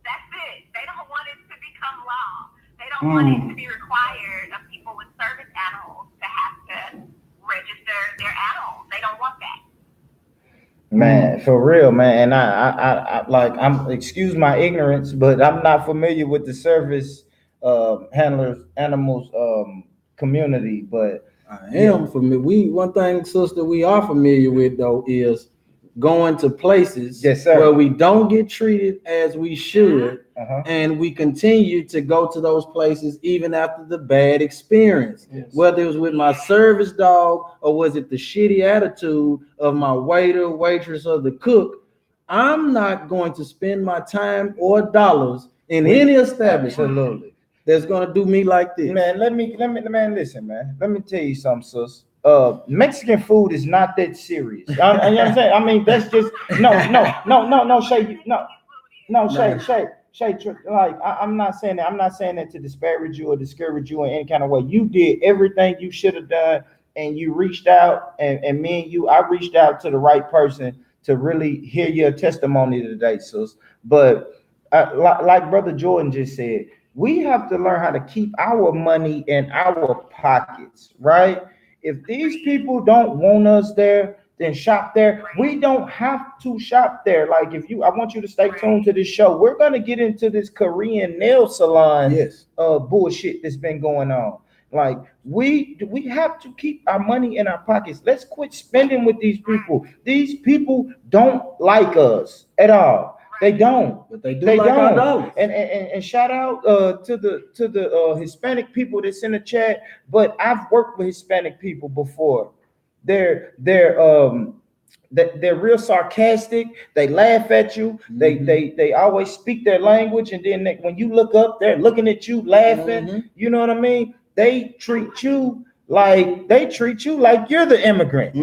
That's it. They don't want it to become law. They don't want it to be required of people with service animals to have to register their animals. They don't want that. Man, for real, man. And I'm excuse my ignorance, but I'm not familiar with the service handlers animals community, but I am familiar. One thing, sister, we are familiar with though is going to places where we don't get treated as we should, and we continue to go to those places even after the bad experience, whether it was with my service dog or was it the shitty attitude of my waiter, waitress, or the cook. I'm not going to spend my time or dollars in any establishment that's going to do me like this. Man, listen, man. Let me tell you something, sis. Mexican food is not that serious. You know what I'm saying? I mean, that's just no, Shay. Like, I'm not saying that. I'm not saying that to disparage you or discourage you in any kind of way. You did everything you should have done, and you reached out, and me and you, I reached out to the right person to really hear your testimony today, sis. But like Brother Jordan just said, we have to learn how to keep our money in our pockets, right? If these people don't want us there, then shop there. We don't have to shop there. Like I want you to stay tuned to this show. We're gonna get into this Korean nail salon bullshit that's been going on. Like we have to keep our money in our pockets. Let's quit spending with these people. These people don't like us at all. They don't, but they like our dollars. And shout out to the Hispanic people that's in the chat. But I've worked with Hispanic people before. They're real sarcastic. They laugh at you. They always speak their language, and then when you look up, they're looking at you, laughing. You know what I mean? They treat you like you're the immigrant.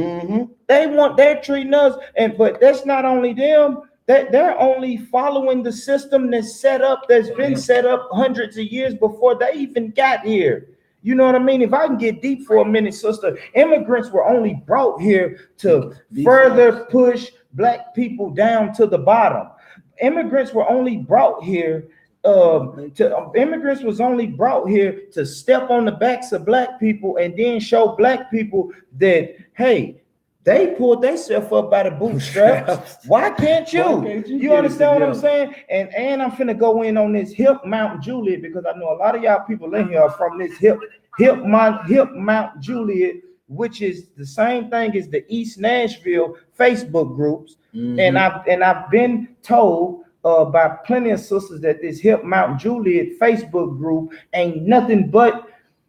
They're treating us, but that's not only them. They're only following the system that's been set up hundreds of years before they even got here. You know what I mean? If I can get deep for a minute, sister, immigrants were only brought here to further push black people down to the bottom. Immigrants were only brought here to step on the backs of black people and then show black people that, hey, they pulled themselves up by the bootstraps. Why can't you? You understand what I'm saying? And I'm finna go in on this hip Mount Juliet because I know a lot of y'all people in here are from this hip Mount Juliet, which is the same thing as the East Nashville Facebook groups. And I've been told by plenty of sisters that this hip Mount Juliet Facebook group ain't nothing but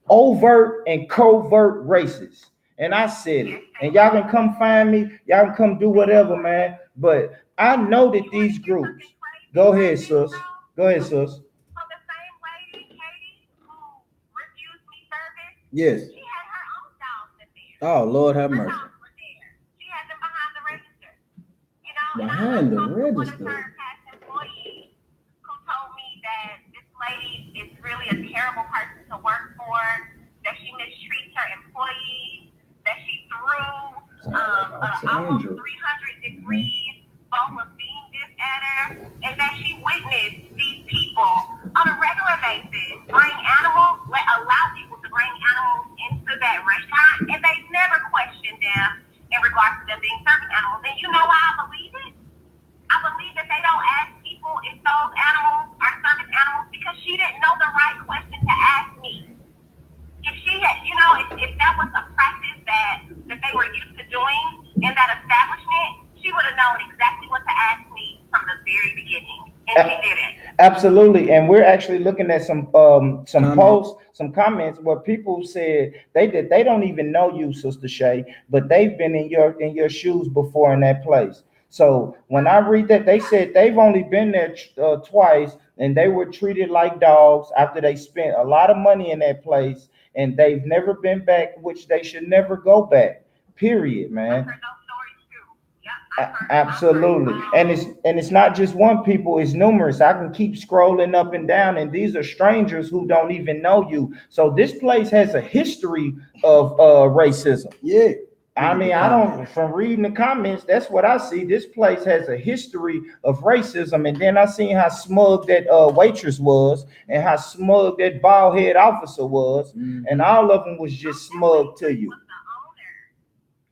overt and covert racist. And I said it. And y'all can come find me. Y'all can come do whatever, man. But I know that these groups. Go ahead, sis. Go ahead, sis. So the same lady, Katie, who refused me service, Yes. she had her own dogs in there. Oh, Lord have Her mercy. dogs were there. She had them behind the register. You know, Behind the and I spoke to one of register. her past employees who told me that this lady is really a terrible person to work for, that she mistreats her employees, that she threw almost 300 degrees bowl of bean dip at her, and that she witnessed these people on a regular basis bring animals, allow people to bring animals into that restaurant, and they never questioned them in regards to them being service animals. And you know why I believe it? I believe that they don't ask people if those animals are service animals because she didn't know the right question to ask me. If she had, if that was a practice that they were used to doing in that establishment, she would have known exactly what to ask me from the very beginning, and she didn't. Absolutely, and we're actually looking at some posts, some comments where people said they don't even know you, Sister Shay, but they've been in your shoes before in that place. So when I read that, they said they've only been there twice, and they were treated like dogs after they spent a lot of money in that place, and they've never been back, which they should never go back. Period, man. Absolutely, and it's not just one people, it's numerous. I can keep scrolling up and down, and these are strangers who don't even know you. So this place has a history of racism. Yeah. I mean, I don't, from reading the comments, that's what I see. This place has a history of racism. And then I seen how smug that waitress was and how smug that bald head officer was. Mm-hmm. And all of them was just smug to you.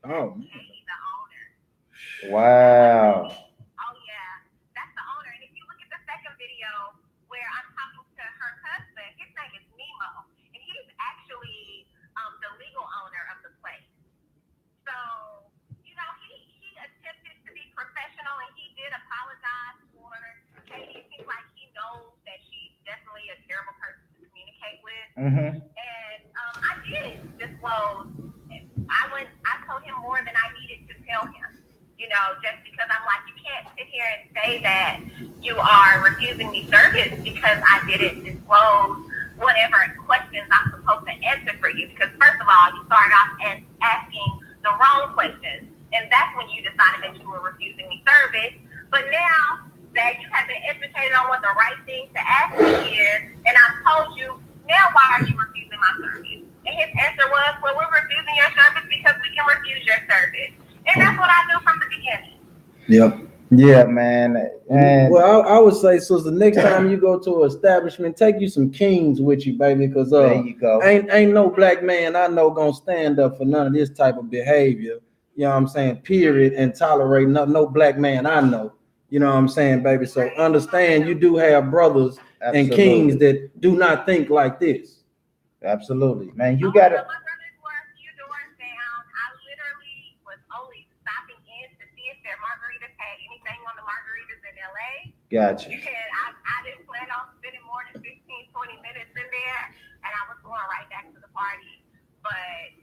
Oh, man. Wow. Oh, yeah. That's the owner. And if you look at the second video where I'm talking to her husband, his name is Nemo. And he's actually the legal owner of the place. So, he attempted to be professional, and he did apologize for Katie. It seems like he knows that she's definitely a terrible person to communicate with. Mm-hmm. And I did disclose. I told him more than I needed to tell him. Just because I'm like, you can't sit here and say that you are refusing me service because I didn't disclose whatever questions I'm supposed to answer for you. Because first of all, you started off asking the wrong questions, and that's when you decided that you were refusing me service. But now that you have been educated on what the right thing to ask me is, and I've told you, now why are you refusing my service? And his answer was, well, we're refusing your service because we can refuse your service. And that's what I do from the beginning. Yep. Yeah, man. And well, I would say, so the next time you go to an establishment, take you some kings with you, baby, because there you go. Ain't no black man I know gonna stand up for none of this type of behavior. You know what I'm saying? Period. And tolerate no black man I know. You know what I'm saying, baby? So understand, you do have brothers and kings that do not think like this. Absolutely, man. You gotta. Gotcha. And I didn't plan on spending more than 15, 20 minutes in there, and I was going right back to the party, but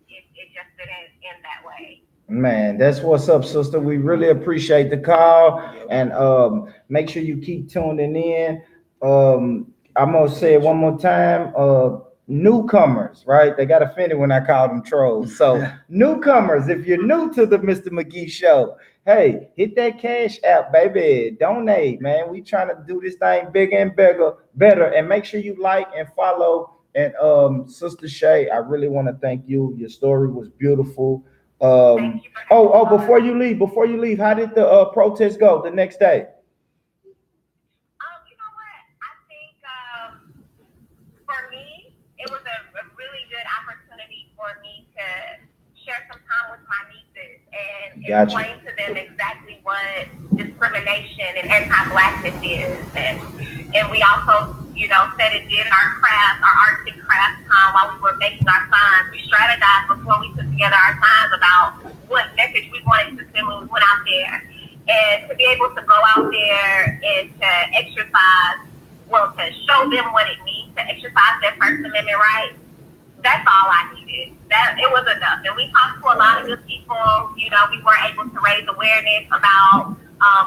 it just didn't end that way. Man, that's what's up, sister. We really appreciate the call, and make sure you keep tuning in. I'm gonna say it one more time. Newcomers, right? They got offended when I called them trolls. So newcomers, if you're new to the Mr. McGee show, hey, hit that cash app, baby. Donate, man. We trying to do this thing bigger and better. And make sure you like and follow. And Sister Shay, I really want to thank you. Your story was beautiful. Before you leave, how did the protest go the next day? You know what? I think for me, it was a really good opportunity for me to share some time with my nieces and explain to them exactly what discrimination and anti-blackness is. And we also, said it did our arts and crafts time while we were making our signs. We strategized before we put together our signs about what message we wanted to send when we went out there. And to be able to go out there and to exercise, to show them what it means to exercise their First Amendment rights, That's all I needed. That it was enough. And we talked to a lot of good people. You know, we were able to raise awareness about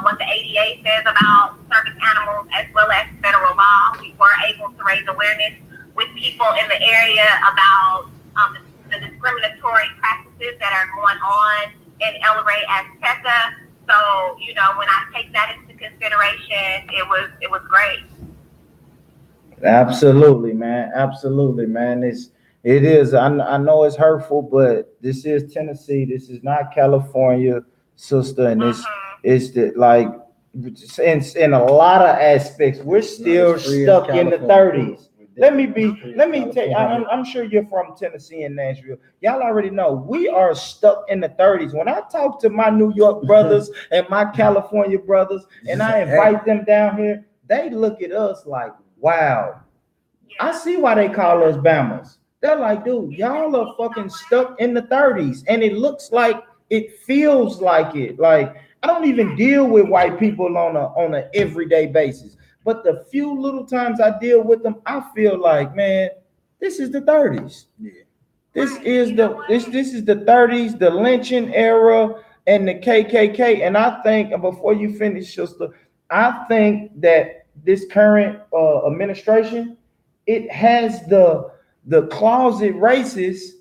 what the ADA says about service animals as well as federal law. We were able to raise awareness with people in the area about the discriminatory practices that are going on in El Rey Azteca. So, you know, when I take that into consideration, it was great. Absolutely, man. Absolutely, man. It is. I know it's hurtful, but this is Tennessee. This is not California, sister. And it's the like in a lot of aspects, we're still stuck in the 30s. Let me tell you, I'm sure you're from Tennessee and Nashville. Y'all already know we are stuck in the 30s. When I talk to my New York brothers and my California brothers, and I invite them down here, they look at us like, wow. I see why they call us Bammers. They're like, dude, y'all are fucking stuck in the 30s. And it looks like, it feels like it. Like, I don't even deal with white people on a everyday basis. But the few little times I deal with them, I feel like, man, this is the 30s. Yeah. This is the 30s, the lynching era, and the KKK. And I think, and before you finish, sister, I think that this current administration, it has the closet racists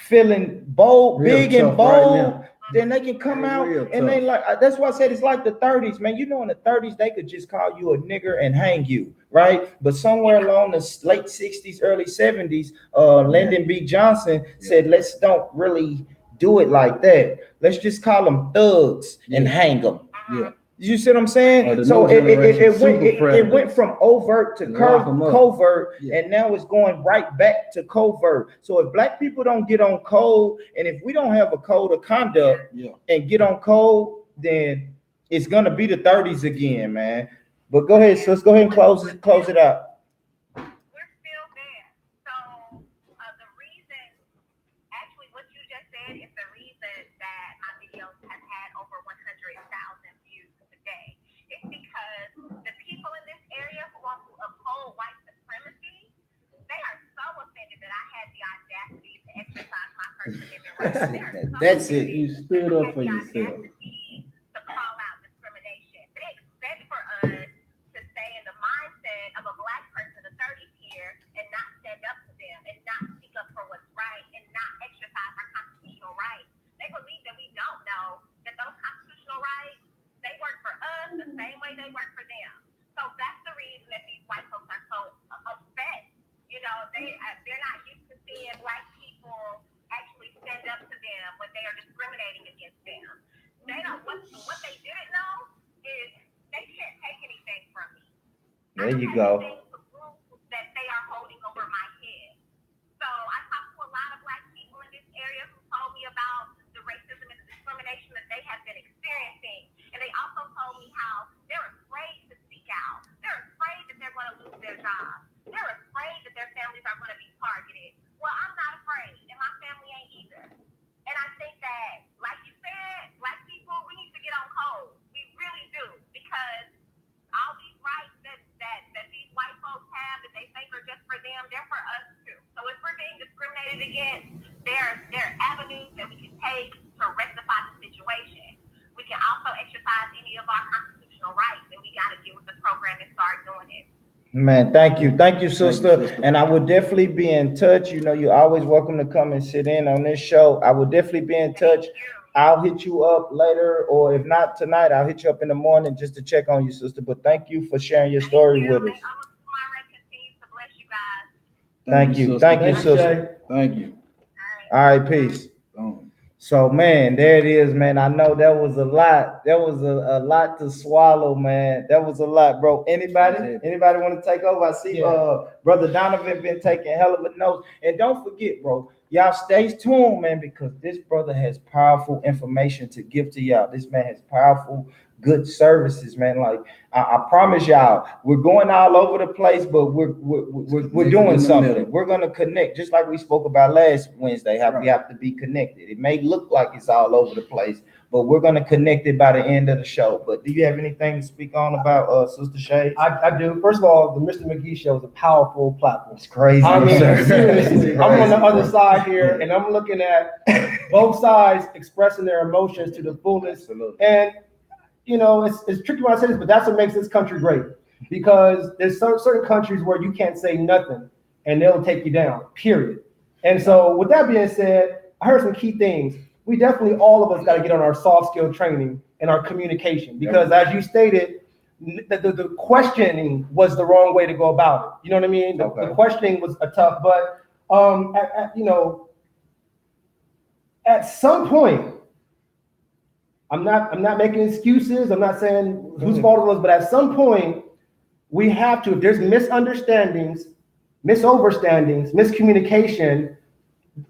feeling bold, real big and bold. Right, then they can come out and they like, that's why I said it's like the 30s, man. You know, in the 30s, they could just call you a nigger and hang you, right? But somewhere along the late 60s, early 70s, Lyndon B. Johnson said, let's don't really do it like that. Let's just call them thugs and hang them. Yeah. You see what I'm saying? So it went from overt to covert, and now it's going right back to covert. So if black people don't get on code, and if we don't have a code of conduct and get on code, then it's gonna be the 30s again, man. But go ahead, sis. Go ahead and close it out. That's it. You stood up for yourself. To call out discrimination. They expect for us to stay in the mindset of a black person, a 30s here, and not stand up to them, and not speak up for what's right, and not exercise our constitutional rights. They believe that we don't know that those constitutional rights, they work for us the same way they work for them. So that's the reason that these white folks are so upset. You know, they're not used to seeing black people actually stand up to them when they are discriminating against them. They don't. What they didn't know is they can't take anything from me. There you go. That they are holding over my head. So I talked to a lot of black people in this area who told me about the racism and the discrimination that they have been experiencing, and they also told me how they're afraid to speak out. They're afraid that they're going to lose their jobs. They're afraid that their families are going to be targeted. Well, I'm not afraid, and my family ain't either. And I think that, like you said, black people, we need to get on code. We really do, because all these rights that these white folks have that they think are just for them, they're for us too. So if we're being discriminated against, there are avenues that we can take to rectify the situation. We can also exercise any of our constitutional rights, and we got to get with the program and start doing it. Man, thank you, sister. And I would definitely be in touch. You know, you're always welcome to come and sit in on this show. I would definitely be in touch. I'll hit you up later, or if not tonight, I'll hit you up in the morning just to check on you, sister. But thank you for sharing your story with us. Thank you, sister. Thank you. All right, peace. So, man, there it is, man. I know that was a lot. That was a lot to swallow, man. That was a lot, bro. Anybody want to take over? I see Brother Donovan been taking hell of a notes. And don't forget, bro, y'all stay tuned, man, because this brother has powerful information to give to y'all. This man has powerful good services, man. Like I promise y'all, we're going all over the place, but we're doing something. We're gonna connect, just like we spoke about last Wednesday. How we have to be connected. It may look like it's all over the place, but we're gonna connect it by the end of the show. But do you have anything to speak on about Sister Shay? I do. First of all, the Mr. McGee show is a powerful platform. It's crazy. I mean, seriously, I'm on the other side here, and I'm looking at both sides expressing their emotions to the fullest. Absolutely. And you know, it's tricky when I say this, but that's what makes this country great. Because there's certain countries where you can't say nothing, and they'll take you down. Period. And so, with that being said, I heard some key things. We definitely, all of us, got to get on our soft skill training and our communication. Because as you stated, the questioning was the wrong way to go about it. You know what I mean? The questioning was a tough, but you know, at some point, I'm not making excuses. I'm not saying whose fault it was, but at some point, we have to, if there's misunderstandings, misunderstandings, miscommunication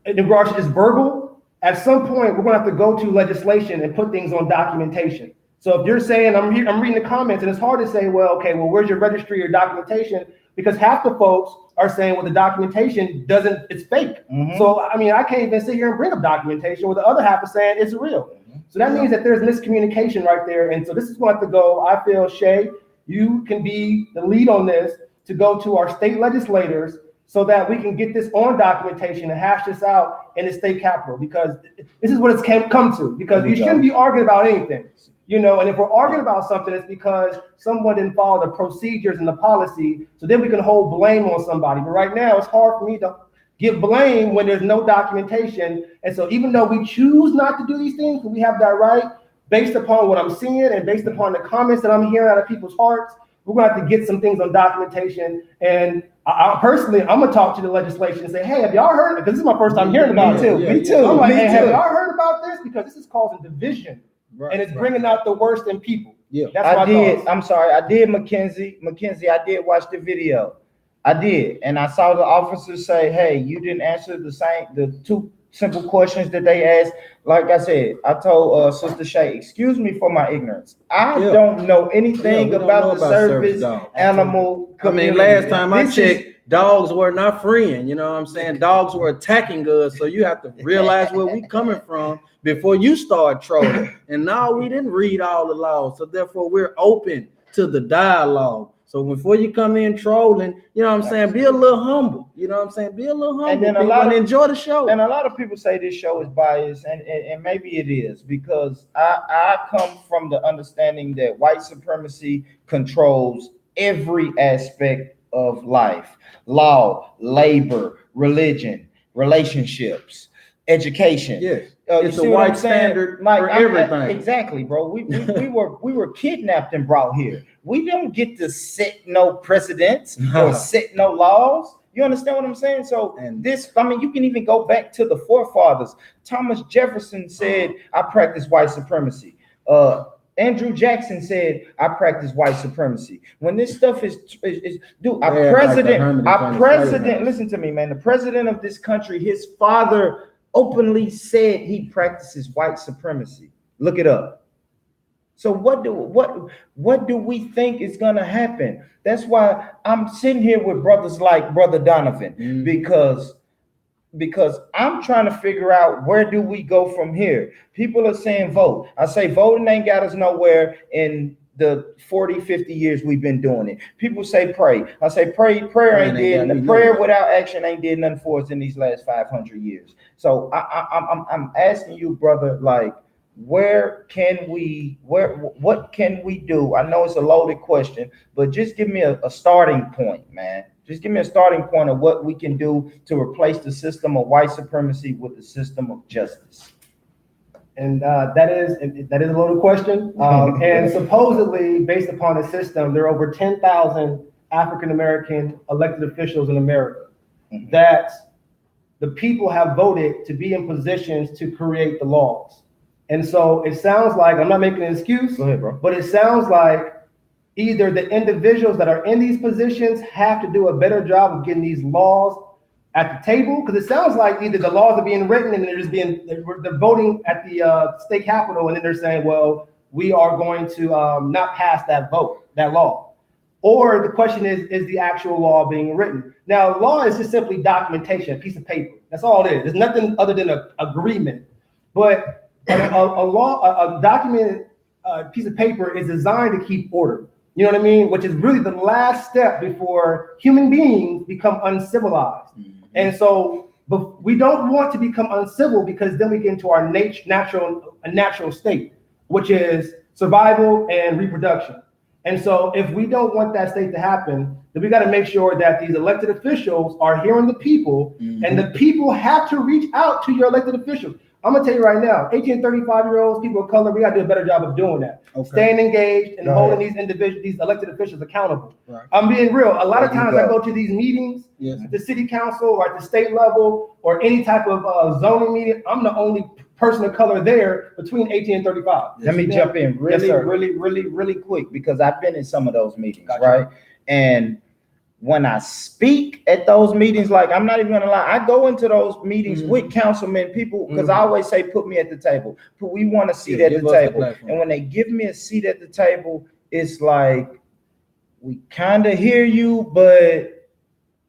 in regards to just verbal, at some point, we're going to have to go to legislation and put things on documentation. So if you're saying, I'm reading the comments, and it's hard to say, well, where's your registry or documentation? Because half the folks are saying, well, the documentation it's fake. So, I mean, I can't even sit here and bring up documentation, where the other half is saying it's real. So that means that there's miscommunication right there. And so this is going to have to go. I feel, Shay, you can be the lead on this, to go to our state legislators so that we can get this on documentation and hash this out in the state capitol, because this is what it's come to. Because you shouldn't be arguing about anything, you know, and if we're arguing about something, it's because someone didn't follow the procedures and the policy, so then we can hold blame on somebody. But right now, it's hard for me to give blame when there's no documentation. And so even though we choose not to do these things, we have that right, based upon what I'm seeing and based upon the comments that I'm hearing out of people's hearts, we're going to have to get some things on documentation. And I personally, I'm going to talk to the legislation and say, hey, have y'all heard? Because this is my first time hearing about it too. Me too. I'm like, hey, have y'all heard about this? Because this is causing division, and it's bringing out the worst in people. Yeah, that's I did. I'm sorry. I did, Mackenzie, I did watch the video. I did. And I saw the officers say, hey, you didn't answer the two simple questions that they asked. Like I said, I told Sister Shay, excuse me for my ignorance. I don't know anything about the service animal community. I mean, last time I checked, dogs were not freeing. You know what I'm saying? Dogs were attacking us. So you have to realize where we coming from before you start trolling. And now we didn't read all the laws. So therefore, we're open to the dialogue. So before you come in trolling, you know what I'm saying, be a little humble. You know what I'm saying? Be a little humble. And then enjoy the show. And a lot of people say this show is biased, and maybe it is, because I come from the understanding that white supremacy controls every aspect of life: law, labor, religion, relationships, education. Yes. It's a white standard for everything. Exactly, bro. We were kidnapped and brought here. We don't get to set no precedents or set no laws. You understand what I'm saying? So you can even go back to the forefathers. Thomas Jefferson said, I practice white supremacy. Andrew Jackson said, I practice white supremacy. When this stuff is our president, listen to me, man. The president of this country, his father openly said he practices white supremacy. Look it up. So what do we think is gonna happen? That's why I'm sitting here with brothers like Brother Donovan, because I'm trying to figure out, where do we go from here? People are saying vote. I say voting ain't got us nowhere in the 40, 50 years we've been doing it. People say pray. I say prayer ain't did. Prayer without action ain't did nothing for us in these last 500 years. So I'm asking you, brother, like, what can we do? I know it's a loaded question, but just give me a starting point, man. Just give me a starting point of what we can do to replace the system of white supremacy with the system of justice. And that is a loaded question. And supposedly, based upon the system, there are over 10,000 African-American elected officials in America that the people have voted to be in positions to create the laws. And so it sounds like, I'm not making an excuse, go ahead, bro, but it sounds like either the individuals that are in these positions have to do a better job of getting these laws at the table, because it sounds like either the laws are being written and they're voting at the state capitol, and then they're saying, well, we are going to not pass that law. Or the question is the actual law being written? Now, law is just simply documentation, a piece of paper. That's all it is. There's nothing other than an agreement. But a documented piece of paper is designed to keep order. You know what I mean? Which is really the last step before human beings become uncivilized. And so we don't want to become uncivil, because then we get into our natural state, which is survival and reproduction. And so if we don't want that state to happen, then we got to make sure that these elected officials are hearing the people, and the people have to reach out to your elected officials. I'm gonna tell you right now, 18 and 35-year-olds, people of color, we gotta do a better job of doing that. Okay. Staying engaged and holding these elected officials accountable. Right. I'm being real. A lot of times I go to these meetings at the city council or at the state level or any type of zoning meeting. I'm the only person of color there between 18 and 35. Let me jump in really quick, because I've been in some of those meetings, right? And when I speak at those meetings, like, I'm not even gonna lie, I go into those meetings with councilmen, people, because I always say, put me at the table. We want a seat at the table. And when they give me a seat at the table, it's like, we kind of hear you, but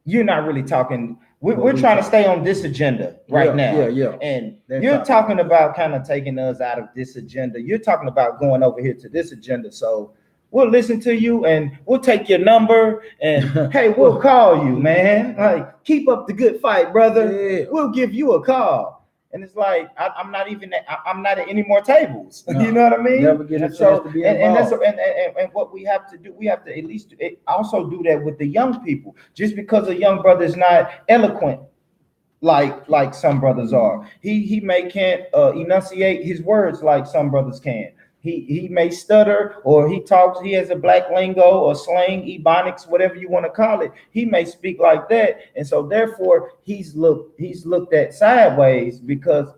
you're not really talking. We're trying to stay on this agenda right now. And you're talking about kind of taking us out of this agenda. You're talking about going over here to this agenda. So we'll listen to you, and we'll take your number, and hey, we'll call you, man. Like, keep up the good fight, brother. Yeah. We'll give you a call. And it's like, I'm not at any more tables. No, you know what I mean? Never get a chance to be involved. And what we have to do, we have to at least also do that with the young people. Just because a young brother is not eloquent like some brothers are, he can't enunciate his words like some brothers can. He may stutter, or he has a black lingo or slang, ebonics, whatever you want to call it. He may speak like that. And so therefore he's looked at sideways because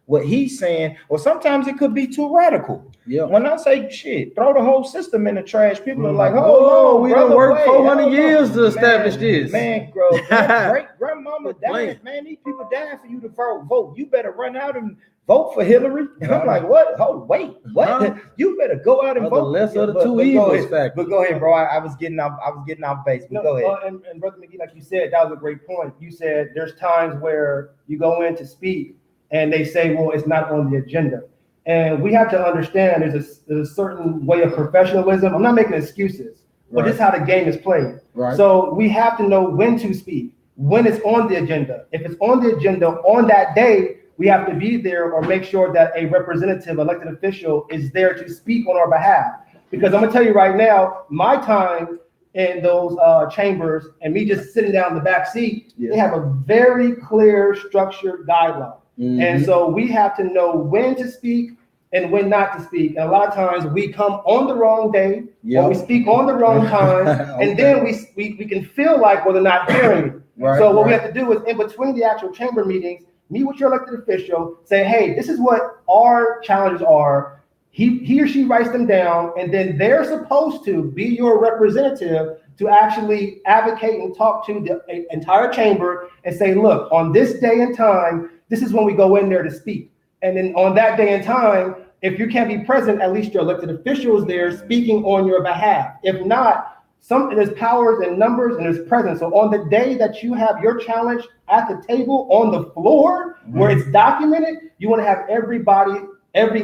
what he's saying, or sometimes it could be too radical. Yeah. When I say shit, throw the whole system in the trash, people are like, oh, we done worked 400 years to establish this. Man, great grandmama died, man. These people died for you to vote. You better run out and vote for Hillary. And I'm like, what? Oh, wait, what? You better go out and vote. The less of the two evils. But go ahead, bro. I was getting off base. But go ahead. And Brother McGee, like you said, that was a great point. You said there's times where you go in to speak, and they say, well, it's not on the agenda. And we have to understand there's a certain way of professionalism. I'm not making excuses, but this is how the game is played. Right. So we have to know when to speak, when it's on the agenda. If it's on the agenda on that day, we have to be there, or make sure that a representative, elected official, is there to speak on our behalf. Because I'm gonna tell you right now, my time in those chambers and me just sitting down in the back seat, they have a very clear, structured guideline. And so we have to know when to speak and when not to speak. And a lot of times we come on the wrong day, or we speak on the wrong time, and then we can feel like, well, they're not hearing it. So what we have to do is, in between the actual chamber meetings, meet with your elected official, say, hey, this is what our challenges are. He or she writes them down, and then they're supposed to be your representative to actually advocate and talk to the entire chamber and say, look, on this day and time, this is when we go in there to speak. And then on that day and time, if you can't be present, at least your elected official is there speaking on your behalf. If not, there's powers and numbers and there's presence. So on the day that you have your challenge at the table on the floor where it's documented, you want to have every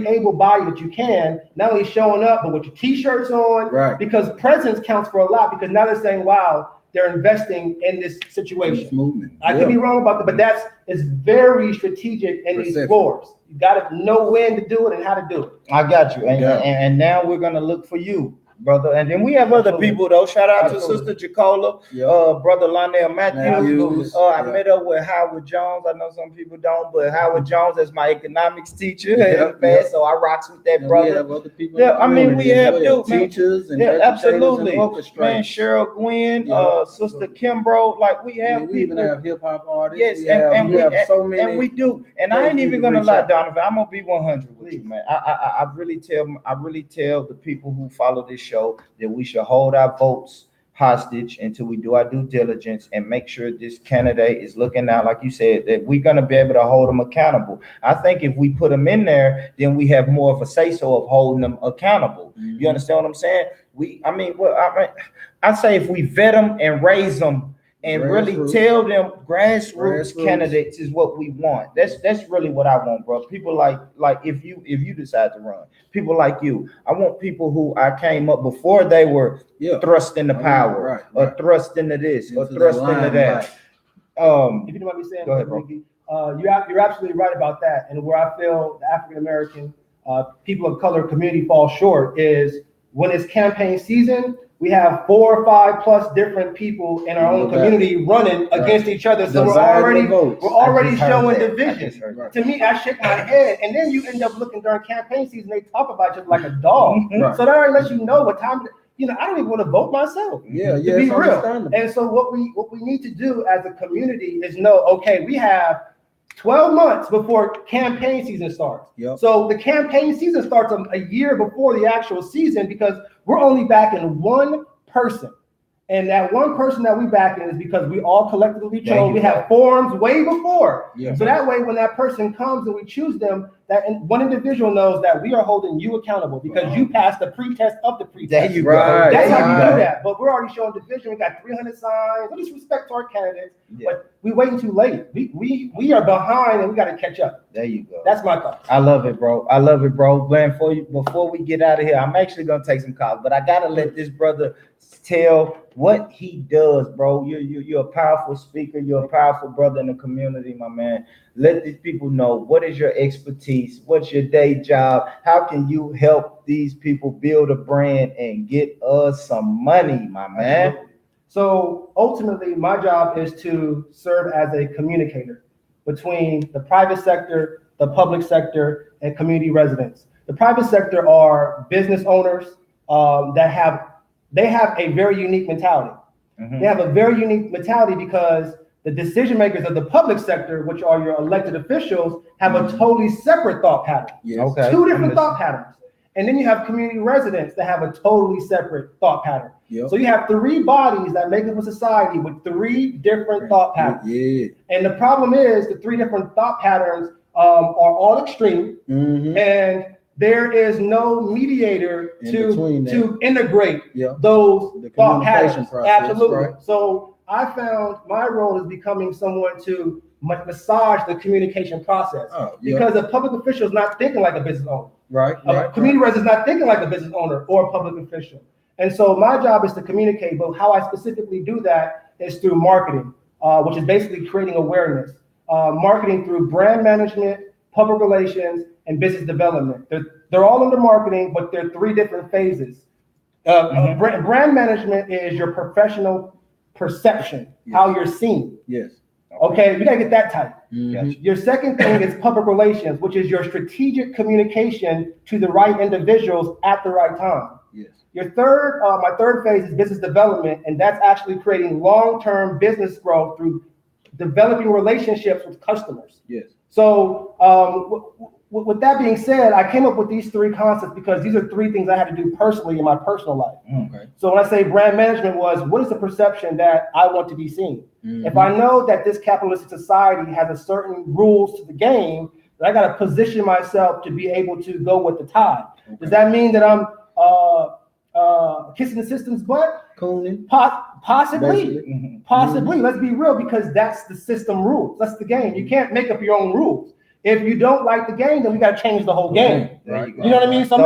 able body that you can, not only showing up, but with your t-shirts on, because presence counts for a lot, because now they're saying, wow, they're investing in this situation. Movement. I could be wrong about that, but it's very strategic in these floors. You got to know when to do it and how to do it. I got you. And now we're going to look for you, brother. And then we have other people, though. Shout out to Sister Jacola, Brother Lionel Matthews. I met up with Howard Jones. I know some people don't, but Howard Jones is my economics teacher. So I rocks with that brother. We have other people we have teachers and absolutely. Man, Cheryl Gwen, Sister Kimbrough, like we have people. We even have hip hop artists. Yes, and we have so many. And we do. And I ain't even gonna lie, Donovan. I'm gonna be 100 with you, man. I really tell the people who follow this show that we should hold our votes hostage until we do our due diligence and make sure this candidate is looking out, like you said, that we're going to be able to hold them accountable. I think if we put them in there, then we have more of a say-so of holding them accountable. Mm-hmm. You understand what I'm saying? I say if we vet them and raise them and really tell them grassroots candidates is what we want. That's really what I want, bro. People like if you decide to run, people like you. I want people who I came up before they were thrust into power, or thrust into this, or thrust into that. If you know what I'm saying, go ahead, bro. You're absolutely right about that. And where I feel the African American people of color community falls short is when it's campaign season. We have 4 or 5 plus different people in our own community running against each other. So we're already showing division. To me, I shake my head. And then you end up looking during campaign season, they talk about you like a dog. So that already lets you know what time, I don't even want to vote myself. To be real. And so what we need to do as a community is know, okay, we have 12 months before campaign season starts. So the campaign season starts a year before the actual season because we're only backing one person. And that one person that we back in is because we all collectively chose. We have forms way before. So that way, when that person comes and we choose them, that one individual knows that we are holding you accountable because you passed the pre-test of the pre-test. There you go. That's how you do that. But we're already showing division. We got 300 signs. We just respect our candidates, but we waiting too late. We are behind and we got to catch up. There you go. That's my thought. I love it, bro. Man, before we get out of here, I'm actually gonna take some calls, but I gotta let this brother tell what he does, bro. You're a powerful speaker. You're a powerful brother in the community, my man. Let these people know what is your expertise, what's your day job, how can you help these people build a brand and get us some money, my man. So ultimately, my job is to serve as a communicator between the private sector, the public sector, and community residents. The private sector are business owners that have a very unique mentality. They have a very unique mentality because the decision makers of the public sector, which are your elected officials, have a totally separate thought pattern. Two different thought patterns. And then you have community residents that have a totally separate thought pattern. So you have 3 bodies that make up a society with 3 different thought patterns. And the problem is the 3 different thought patterns are all extreme, and there is no mediator to integrate those thought patterns. Absolutely. So I found my role is becoming someone to massage the communication process because a public official is not thinking like a business owner. A community resident is not thinking like a business owner or a public official. And so my job is to communicate, but how I specifically do that is through marketing, which is basically creating awareness. Marketing through brand management, public relations, and business development. They're all under marketing, but they're 3 different phases. Brand management is your professional perception, how you're seen. Okay, we gotta get that tight. Your second thing is public relations, which is your strategic communication to the right individuals at the right time. Your third, my third phase is business development, and that's actually creating long-term business growth through developing relationships with customers. So with that being said, I came up with these 3 concepts because these are 3 things I had to do personally in my personal life. So when I say brand management was, what is the perception that I want to be seen? If I know that this capitalistic society has a certain rules to the game, then I got to position myself to be able to go with the tide. Does that mean that I'm kissing the system's butt? Possibly. Possibly. Let's be real, because that's the system rules. That's the game. You can't make up your own rules. If you don't like the game, then we got to change the whole game. You know what I mean? So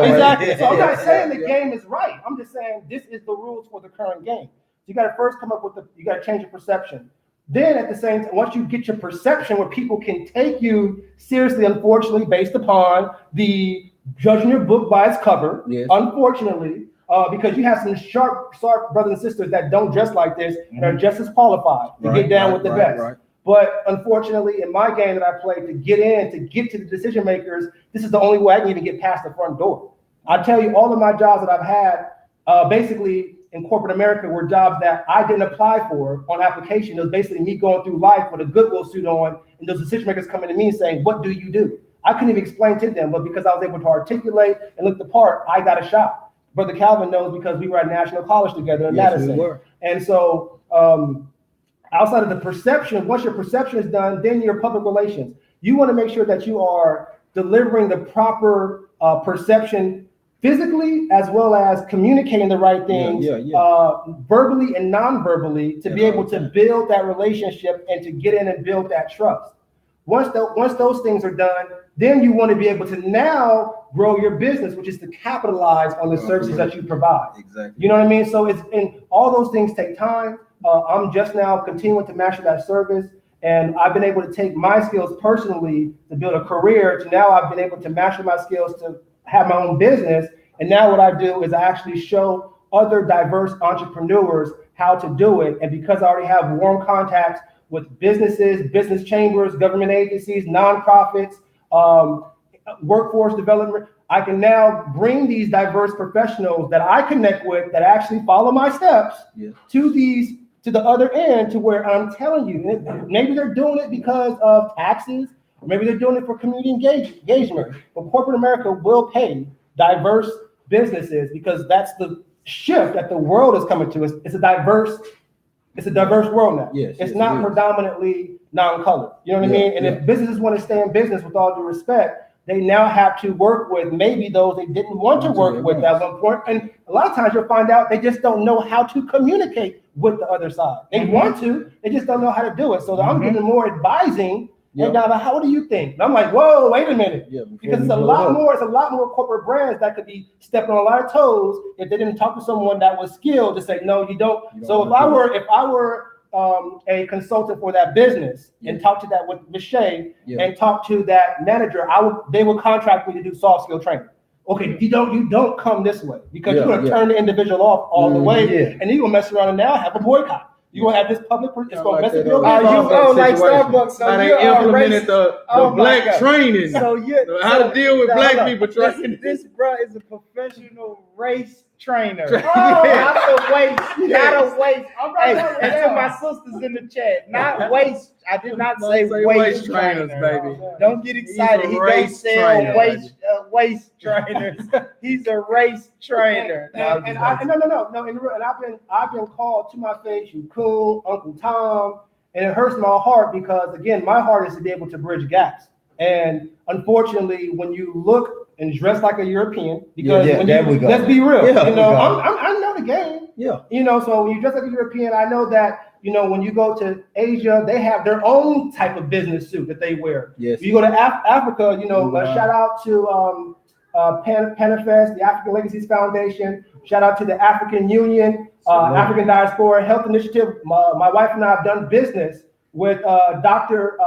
exactly. So I'm not saying the game is right. I'm just saying this is the rules for the current game. So you got to first come up with you got to change your perception. Then at the same time, once you get your perception where people can take you seriously, unfortunately, based upon the judging your book by its cover, unfortunately, because you have some sharp brothers and sisters that don't dress like this and are just as qualified to get down with the best. But unfortunately, in my game that I play, to get to the decision makers, this is the only way I can even get past the front door. I tell you, all of my jobs that I've had, basically in corporate America, were jobs that I didn't apply for on application. It was basically me going through life with a Goodwill suit on, and those decision makers coming to me and saying, "What do you do?" I couldn't even explain to them, but because I was able to articulate and look the part, I got a shot. Brother Calvin knows because we were at National College together in Madison. We were. And so outside of the perception, once your perception is done, then your public relations. You want to make sure that you are delivering the proper perception physically, as well as communicating the right things, verbally and non-verbally, to be able to build that relationship and to get in and build that trust. Once those things are done, then you want to be able to now grow your business, which is to capitalize on the services that you provide. Exactly. You know what I mean? So all those things take time. I'm just now continuing to master that service. And I've been able to take my skills personally to build a career to now I've been able to master my skills to have my own business. And now what I do is I actually show other diverse entrepreneurs how to do it. And because I already have warm contacts with businesses, business chambers, government agencies, nonprofits, workforce development, I can now bring these diverse professionals that I connect with that actually follow my steps to the other end, to where I'm telling you, maybe they're doing it because of taxes, or maybe they're doing it for community engagement. But corporate America will pay diverse businesses because that's the shift that the world is coming to. It's a diverse world now. It's not predominantly non-colored. You know what I mean? And if businesses want to stay in business, with all due respect, they now have to work with maybe those they didn't want to work with at one point. And a lot of times you'll find out they just don't know how to communicate with the other side. They want to, they just don't know how to do it. So I'm getting more advising. And now, how do you think? And I'm like, whoa, wait a minute. Because it's a lot more corporate brands that could be stepping on a lot of toes if they didn't talk to someone that was skilled to say, no, you don't. So if I were a consultant for that business and talk to that with Michelle and talk to that manager, they would contract me to do soft skill training. Okay, you don't come this way because you're gonna turn the individual off all the way, and you're gonna mess around and now have a boycott. You're gonna have this public, it's gonna mess with your like Starbucks. So now they implemented the black training. So how to deal with black people. This bro is a professional race trainer. Not a waist. Hey, and to my sisters in the chat, not waist. I did not say waist trainers, baby. Don't get excited. He don't sell waist trainers. He's a race trainer. And I've been called to my face, you cool, Uncle Tom, and it hurts my heart because again, my heart is to be able to bridge gaps. And unfortunately, when you look and dress like a European, because let's be real, I know the game. So when you dress like a European, I know that when you go to Asia, they have their own type of business suit that they wear. Yes. If you go to Africa, shout out to Panifest, the African Legacies Foundation. Shout out to the African Union, African Diaspora Health Initiative. My wife and I have done business with Dr.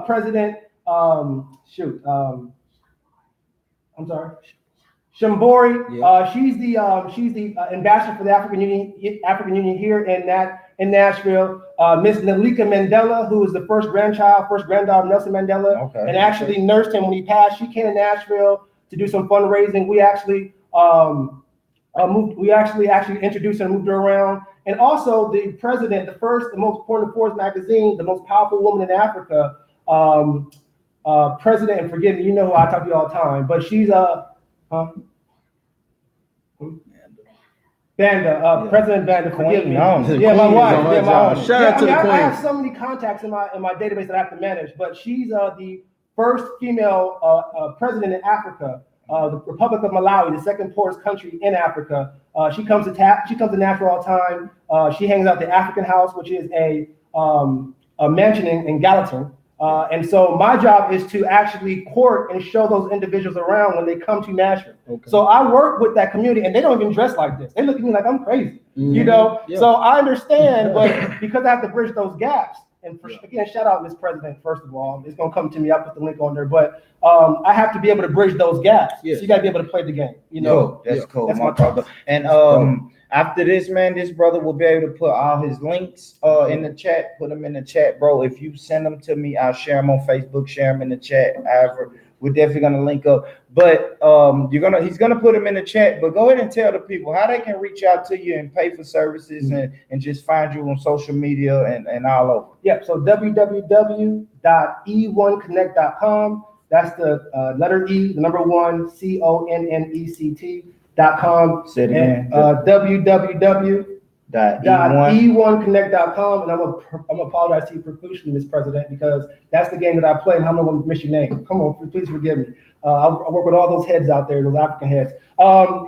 President. Shambori. She's the ambassador for the African Union here in Nashville. Miss Nalika Mandela, who is the first granddaughter of Nelson Mandela, and actually nursed him when he passed. She came to Nashville to do some fundraising. We actually introduced her and moved her around. And also the president, the most important to Forbes magazine, the most powerful woman in Africa, president, and forgive me, you know who I talk to you all the time, but she's President Banda, forgive me. My wife. Shout out to the Queen. I have so many contacts in my database that I have to manage, but she's the first female president in Africa, the Republic of Malawi, the second poorest country in Africa. She comes to Nashville all the time. She hangs out at the African House, which is a mansion in Gallatin. And so my job is to actually court and show those individuals around when they come to Nashville. So I work with that community, and they don't even dress like this. They look at me like I'm crazy, So I understand, but because I have to bridge those gaps, and again, shout out Ms. President, first of all. It's going to come to me. I'll put the link on there. But I have to be able to bridge those gaps. So you got to be able to play the game. That's cool. That's my brother. And after this, man, this brother will be able to put all his links in the chat. Put them in the chat, bro. If you send them to me, I'll share them on Facebook, share them in the chat. However, we're definitely gonna link up. But he's gonna put them in the chat. But go ahead and tell the people how they can reach out to you and pay for services and just find you on social media and all over. So www.e1connect.com. That's the letter E, the number 1, CONNECT.com. Say it again. www.e1connect.com. And I'm gonna apologize to you profusely, Mr. President, because that's the game that I play, and I'm not gonna miss your name. Come on, please forgive me. I work with all those heads out there, those African heads.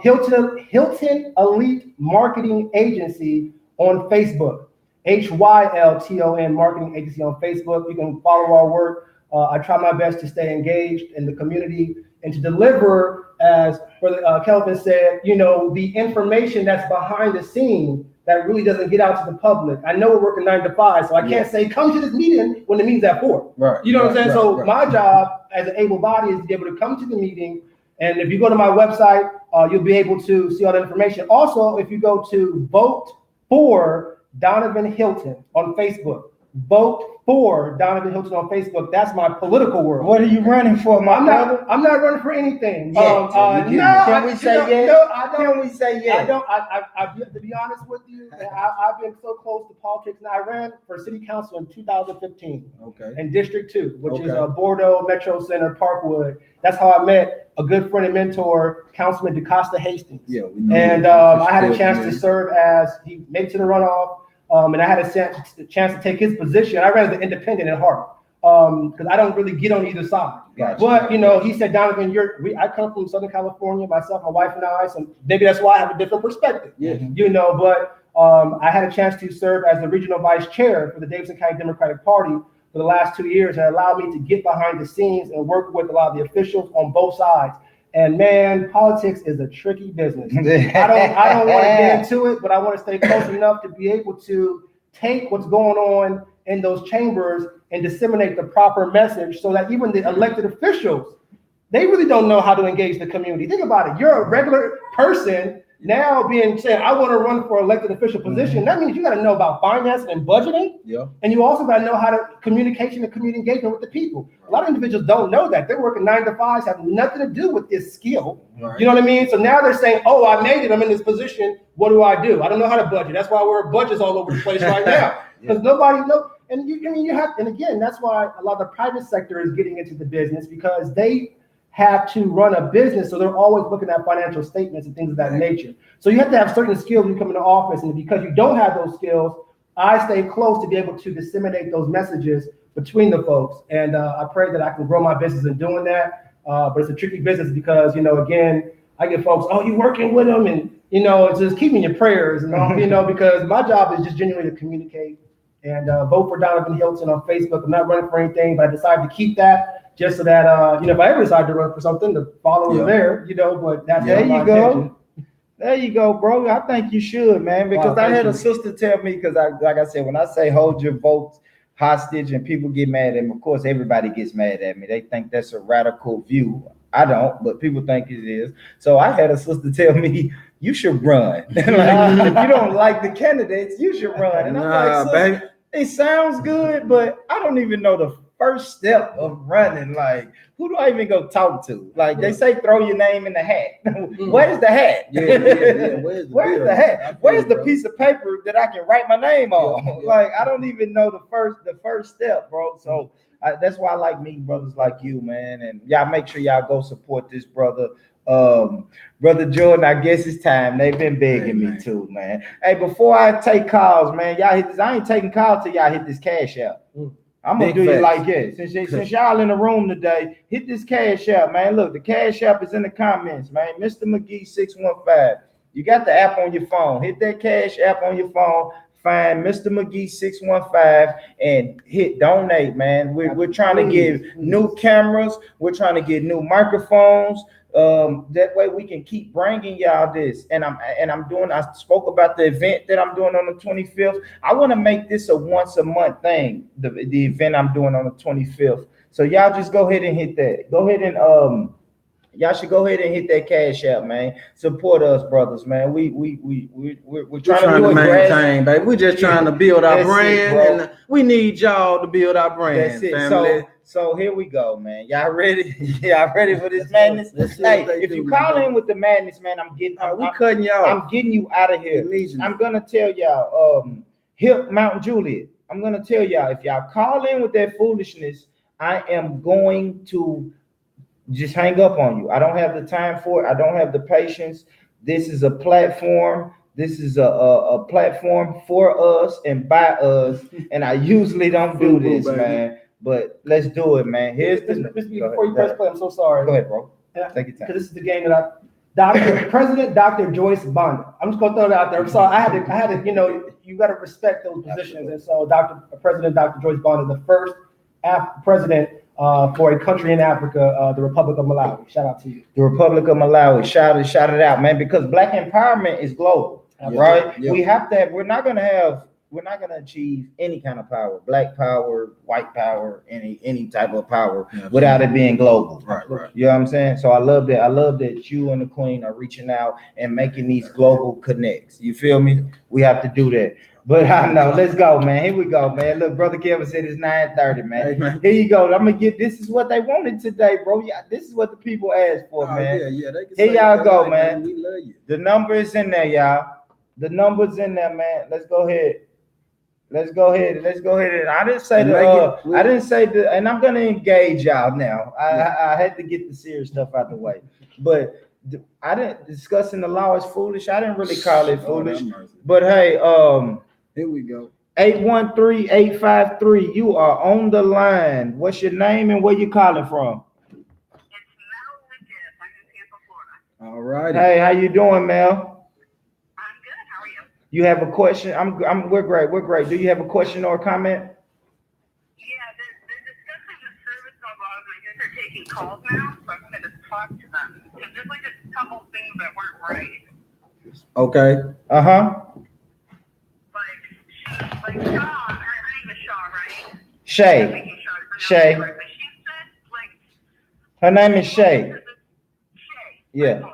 Hylton Elite Marketing Agency on Facebook. HYLTON Marketing Agency on Facebook. You can follow our work. I try my best to stay engaged in the community and to deliver, as Brother Kelvin said, the information that's behind the scene that really doesn't get out to the public. I know we're working 9 to 5, so I can't say come to this meeting when the meeting's at 4. Right. You know what I'm saying? So my job as an able body is to be able to come to the meeting. And if you go to my website, you'll be able to see all the information. Also, if you go to Vote for Danavan Hylton on Facebook, Vote for Danavan Hylton on Facebook. That's my political world. What are you running for, my brother? I'm not running for anything. Yeah. Can we say yes? No, I don't. Can we say yes? I don't. To be honest with you, I've been so close to politics, and I ran for city council in 2015. Okay. In District 2, which is Bordeaux, Metro Center, Parkwood. That's how I met a good friend and mentor, Councilman DeCosta Hastings. Yeah. And I had a chance to serve as he made it to the runoff. And I had a chance to take his position. I ran as an independent at heart because I don't really get on either side. Gotcha. But he said, Donovan, I come from Southern California, myself, my wife, and I. So maybe that's why I have a different perspective. Yeah. But I had a chance to serve as the regional vice chair for the Davidson County Democratic Party for the last 2 years, and it allowed me to get behind the scenes and work with a lot of the officials on both sides. And man, politics is a tricky business. I don't want to get into it, but I want to stay close enough to be able to take what's going on in those chambers and disseminate the proper message so that even the elected officials, they really don't know how to engage the community. Think about it. You're a regular person now being said, I want to run for elected official position. That means you got to know about financing and budgeting. Yeah. And you also got to know how to communication and community engagement with the people. A lot of individuals don't know that. They're working 9 to 5s, have nothing to do with this skill. Right. You know what I mean? So now they're saying, oh, I made it. I'm in this position. What do? I don't know how to budget. That's why we're budgets all over the place right now. Because nobody knows. And you have, and again, that's why a lot of the private sector is getting into the business, because they have to run a business, so they're always looking at financial statements and things of that nature. So you have to have certain skills when you come into office, and because you don't have those skills, I stay close to be able to disseminate those messages between the folks. And I pray that I can grow my business in doing that. But it's a tricky business because, again, I get folks, oh, you working with them, and it's just keeping your prayers, and all, because my job is just genuinely to communicate and vote for Danavan Hylton on Facebook. I'm not running for anything, but I decided to keep that. Just so that, if I ever decide to run for something, the followers there, but that's there you go. Intention. There you go, bro. I think you should, man, because I had a sister tell me, because like I said, when I say hold your votes hostage and people get mad at me, of course, everybody gets mad at me. They think that's a radical view. I don't, but people think it is. So I had a sister tell me, you should run. If you don't like the candidates, you should run. And I'm like, baby, it sounds good, but I don't even know the first step of running. Like, who do I even go talk to? Like, they say throw your name in the hat. Where's the hat? Where's the hat? Where's the piece of paper that I can write my name on? Like, I don't even know the first step, bro. So that's why I like meeting brothers like you, man. And y'all make sure y'all go support this brother. Brother Jordan, I guess it's time. They've been begging me too, man. Hey, before I take calls, man, y'all hit this. I ain't taking calls till y'all hit this cash out. I'm gonna do it like this. Since y'all in the room today, hit this cash app, man. Look, the cash app is in the comments, man. Mr. McGee 615. You got the app on your phone. Hit that cash app on your phone. Find Mr. McGee 615 and hit donate, man. We're trying to get new cameras. We're trying to get new microphones. That way we can keep bringing y'all this. And I spoke about the event that I'm doing on the 25th. I want to make this a once a month thing, the event I'm doing on the 25th. So y'all just go ahead and hit that. Go ahead and y'all should go ahead and hit that cash app, man. Support us, brothers, man. We're trying to maintain, baby. We're just trying to build our brand, and we need y'all to build our brand. That's it. Family. So here we go, man. Y'all ready? Y'all ready for this madness? Hey, if you call in with the madness, man, I'm cutting y'all. I'm getting you out of here. I'm gonna tell y'all, Mountain Juliet. I'm gonna tell y'all, if y'all call in with that foolishness, I am going to just hang up on you. I don't have the time for it. I don't have the patience. This is a platform. This is a platform for us and by us. And I usually don't do this, man. But let's do it, man. Here's the before you press play. I'm so sorry. Go ahead, bro. Take your time. Because this is the game that President Dr. Joyce Bond. I'm just gonna throw it out there. I'm sorry. I had to. You know, you got to respect those positions. And so, President Dr. Joyce Bond is the first president for a country in Africa, the Republic of Malawi. Shout out to you. The Republic of Malawi. Shout it out, man. Because Black empowerment is global, right? We have to have. We're not gonna achieve any kind of power, Black power, white power, any type of power without it being global. Right. You know what I'm saying? So I love that you and the Queen are reaching out and making these global connects. You feel me? We have to do that. But I know, let's go, man. Here we go, man. Look, Brother Kevin said it's 9:30, man. Hey, man. Here you go. I'm gonna get. This is what they wanted today, bro. Yeah, this is what the people asked for, man. Yeah. Here y'all go, man. We love you. The number is in there, y'all. The number's in there, man. Let's go ahead. And I didn't say and I'm gonna engage y'all now. I had to get the serious stuff out the way, but I didn't discussing the law is foolish. I didn't really call it foolish, but hey, here we go. 813-853. You are on the line. What's your name and where you calling from? All right. Hey, how you doing, Mel? You have a question? We're great. Do you have a question or a comment? Yeah, they're discussing the service dog laws, and I guess they're taking calls now, so I'm going to talk to them. Because there's like a couple things that weren't right. Okay. Like Shaw, her name is Shaw, right? Shay. Shay. But she said, like... Her name is Shay. Shay. Yeah.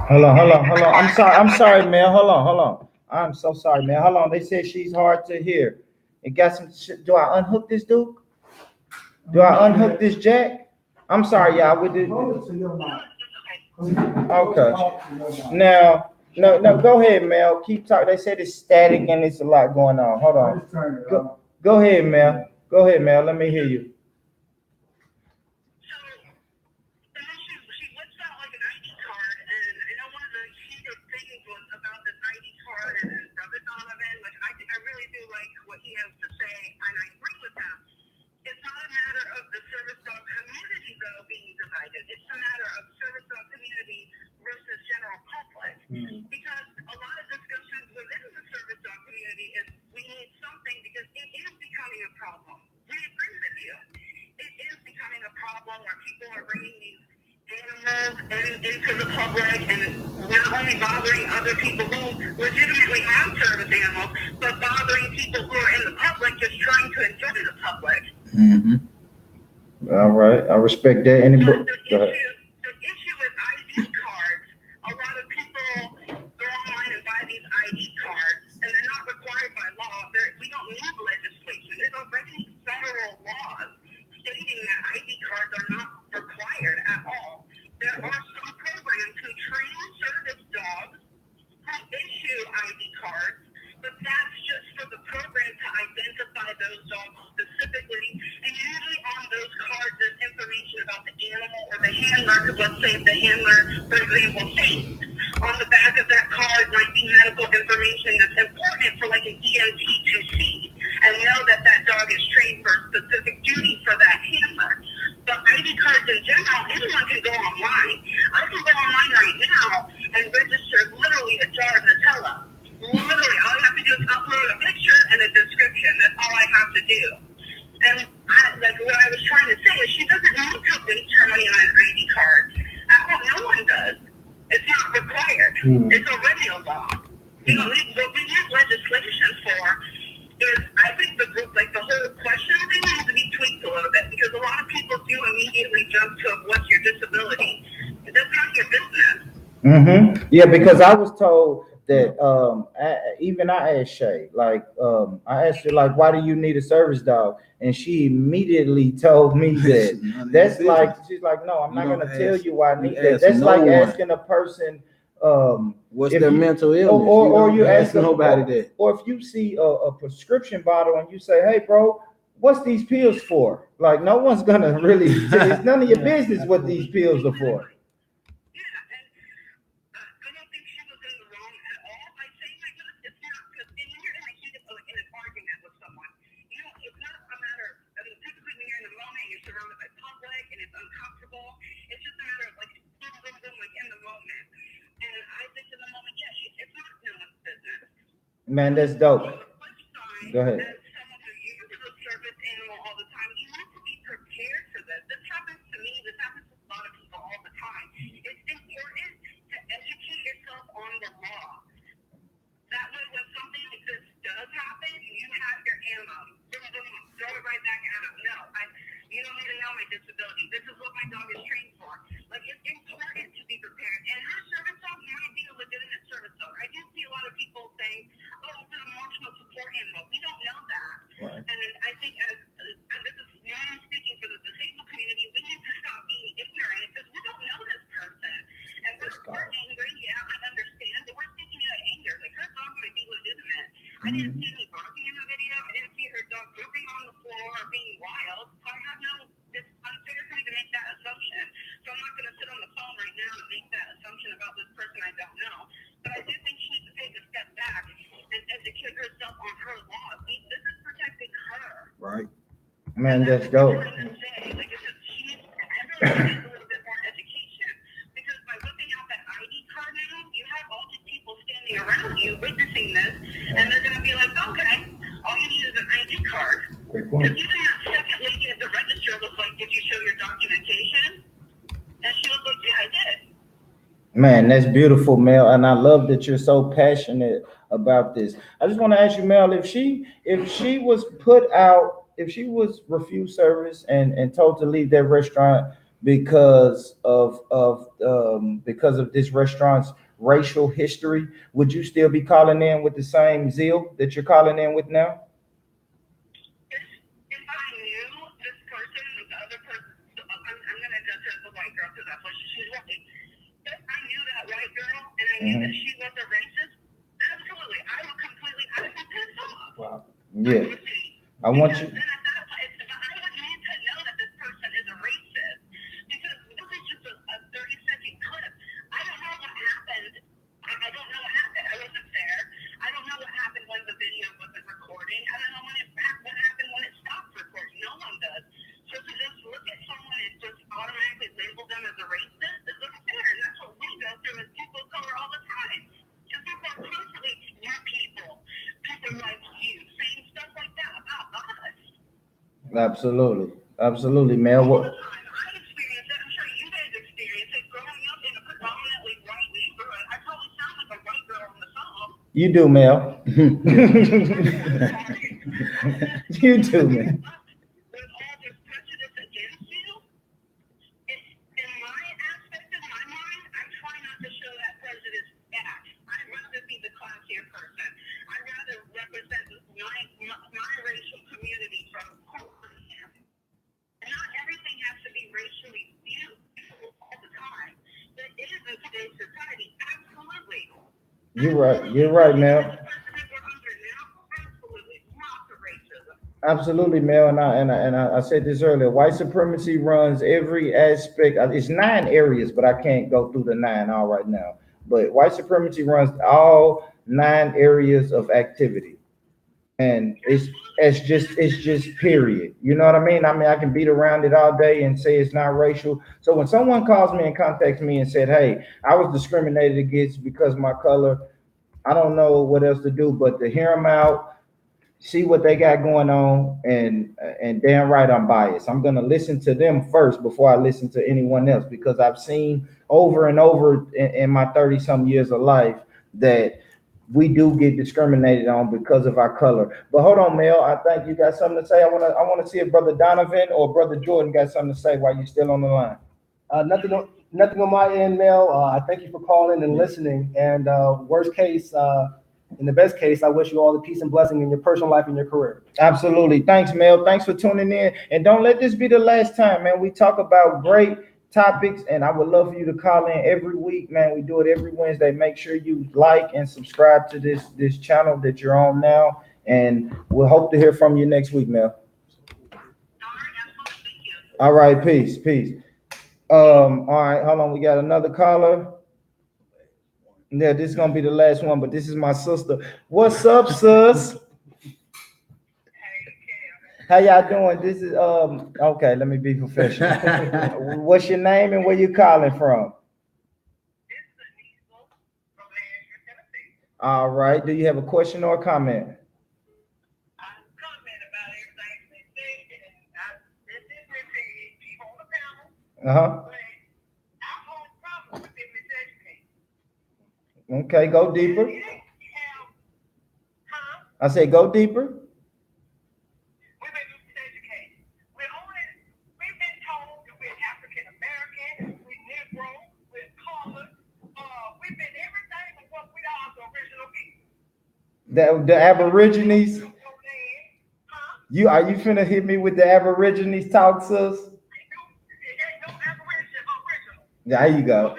Hold on. I'm sorry, Mel. Hold on. I'm so sorry, man. Hold on. They said she's hard to hear. It got some shit. Do I unhook this dude? Do I unhook this jack? I'm sorry, y'all. Okay. Now, no. Go ahead, Mel. Keep talking. They said it's static and it's a lot going on. Hold on. Go ahead, Mel. Let me hear you. Because a lot of discussions within the service dog community is we need something because it is becoming a problem. We agree with you. It is becoming a problem where people are bringing these animals into the public and not only bothering other people who legitimately have service animals, but bothering people who are in the public just trying to enjoy the public. Mm-hmm. All right. I respect that. Go ahead. Anyone can go online. I can go online right now and register literally a jar of Nutella. Literally, all you have to do is upload a picture and a description. That's all I have to do. And what I was trying to say is she doesn't need to waste her money on an ID card. No one does. It's not required. It's already a law. You know, what we need legislation for is, I think the whole question thing needs to be tweaked a little bit, because a lot of people do immediately jump to what's your disability. That's not your business. Yeah, because I was told that I asked Shay, I asked her, like, why do you need a service dog? And she immediately told me that that's like, she's like, no, I'm not gonna tell you why I need that. That's like asking a person what's their mental illness, or you ask nobody that. Or if you see a prescription bottle and you say, hey bro, what's these pills for? Like, no one's gonna really, it's none of your business what these pills are for. Man, that's dope. Go ahead. As someone who uses a service animal all the time, you need to be prepared for this. This happens to me. This happens to a lot of people all the time. It's important to educate yourself on the law. That way, when something like this does happen, you have your ammo. Boom, boom, throw it right back at them. No, you don't need to know my disability. This is what my dog is trained for. Like, it's important to be prepared. And her service dog might be a legitimate service dog. I do see a lot of people saying, oh, it's an emotional support animal. We don't know that. Right. And I think as this is I'm speaking for the disabled community, we need to stop being ignorant, because we don't know this person. And we're angry, yeah, I understand, but we're speaking out of anger. Like, her dog might be legitimate. I didn't see any barking in the video. I didn't see her dog jumping on the floor or being wild. So I have it's unfair for me to make that assumption. So I'm not going to sit on the phone right now and make that assumption about this person I don't know. But I do think she needs to take a step back and educate herself on her laws. This is protecting her. Right. Man, that's dope. Everyone needs a little bit more education, because by whipping out that ID card now, you have all these people standing around you witnessing this, and they're going to be like, okay, all you need is an ID card. Great point. Because even that second lady at the register was like, did you show your documentation? And she was like, yeah, I did. Man, that's beautiful, Mel, and I love that you're so passionate about this. I just want to ask you, Mel, if she was refused service and told to leave that restaurant because of this restaurant's racial history, would you still be calling in with the same zeal that you're calling in with now? If I knew this person, the other person, I'm going to just say the white girl, because that's what she's looking. If I knew that white girl and I knew that she was a racist, absolutely, I would be pissed off. Wow. Yeah. I want you. Then at that point, I would need to know that this person is a racist, because this is just a 30-second clip. I don't know what happened. I don't know what happened. I wasn't there. I don't know what happened when the video wasn't recording. I don't know what happened when it stopped recording. No one does. So to just look at someone and just automatically label them as a racist is unfair. And that's what we go through as people of color all the time. Because people are constantly new people like you, saying stuff like that about us. Absolutely, Mel. All the time. I experience it. I'm sure you guys experience it. Growing up in a predominantly white neighborhood, I probably sound like a white girl on the song. You do, Mel. You do, man. With all this prejudice against you, in my aspect of my mind, I try not to show that prejudice back. I'd rather be the classier person. I'd rather represent my racial community from Portland. And not everything has to be racially beautiful all the time. But it is in today's society, absolutely. You're right, Mel. Absolutely, Mel, and I said this earlier. White supremacy runs every aspect. It's 9 areas, but I can't go through the 9 all right now. But white supremacy runs all 9 areas of activity, and it's just period. You know what I mean? I can beat around it all day and say it's not racial. So when someone calls me and contacts me and said, "Hey, I was discriminated against because of my color," I don't know what else to do but to hear them out, see what they got going on, and damn right I'm biased. I'm gonna listen to them first before I listen to anyone else because I've seen over and over in my 30 some years of life that we do get discriminated on because of our color. But hold on, Mel. I think you got something to say. I wanna see if Brother Donovan or Brother Jordan got something to say while you're still on the line. Nothing on my end, Mel. I thank you for calling and listening. And worst case, in the best case, I wish you all the peace and blessing in your personal life and your career. Absolutely. Thanks, Mel. Thanks for tuning in. And don't let this be the last time, man. We talk about great topics, and I would love for you to call in every week, man. We do it every Wednesday. Make sure you like and subscribe to this channel that you're on now, and we'll hope to hear from you next week, Mel. All right, peace. All right, hold on. We got another caller. Yeah, this is gonna be the last one, but this is my sister. What's up, sis? How y'all doing? This is okay, let me be professional. What's your name and where you calling from? All right. Do you have a question or a comment? Uh-huh. Okay, go deeper. I say go deeper. The Aborigines. Are you finna hit me with the Aborigines talk, sis? There you go.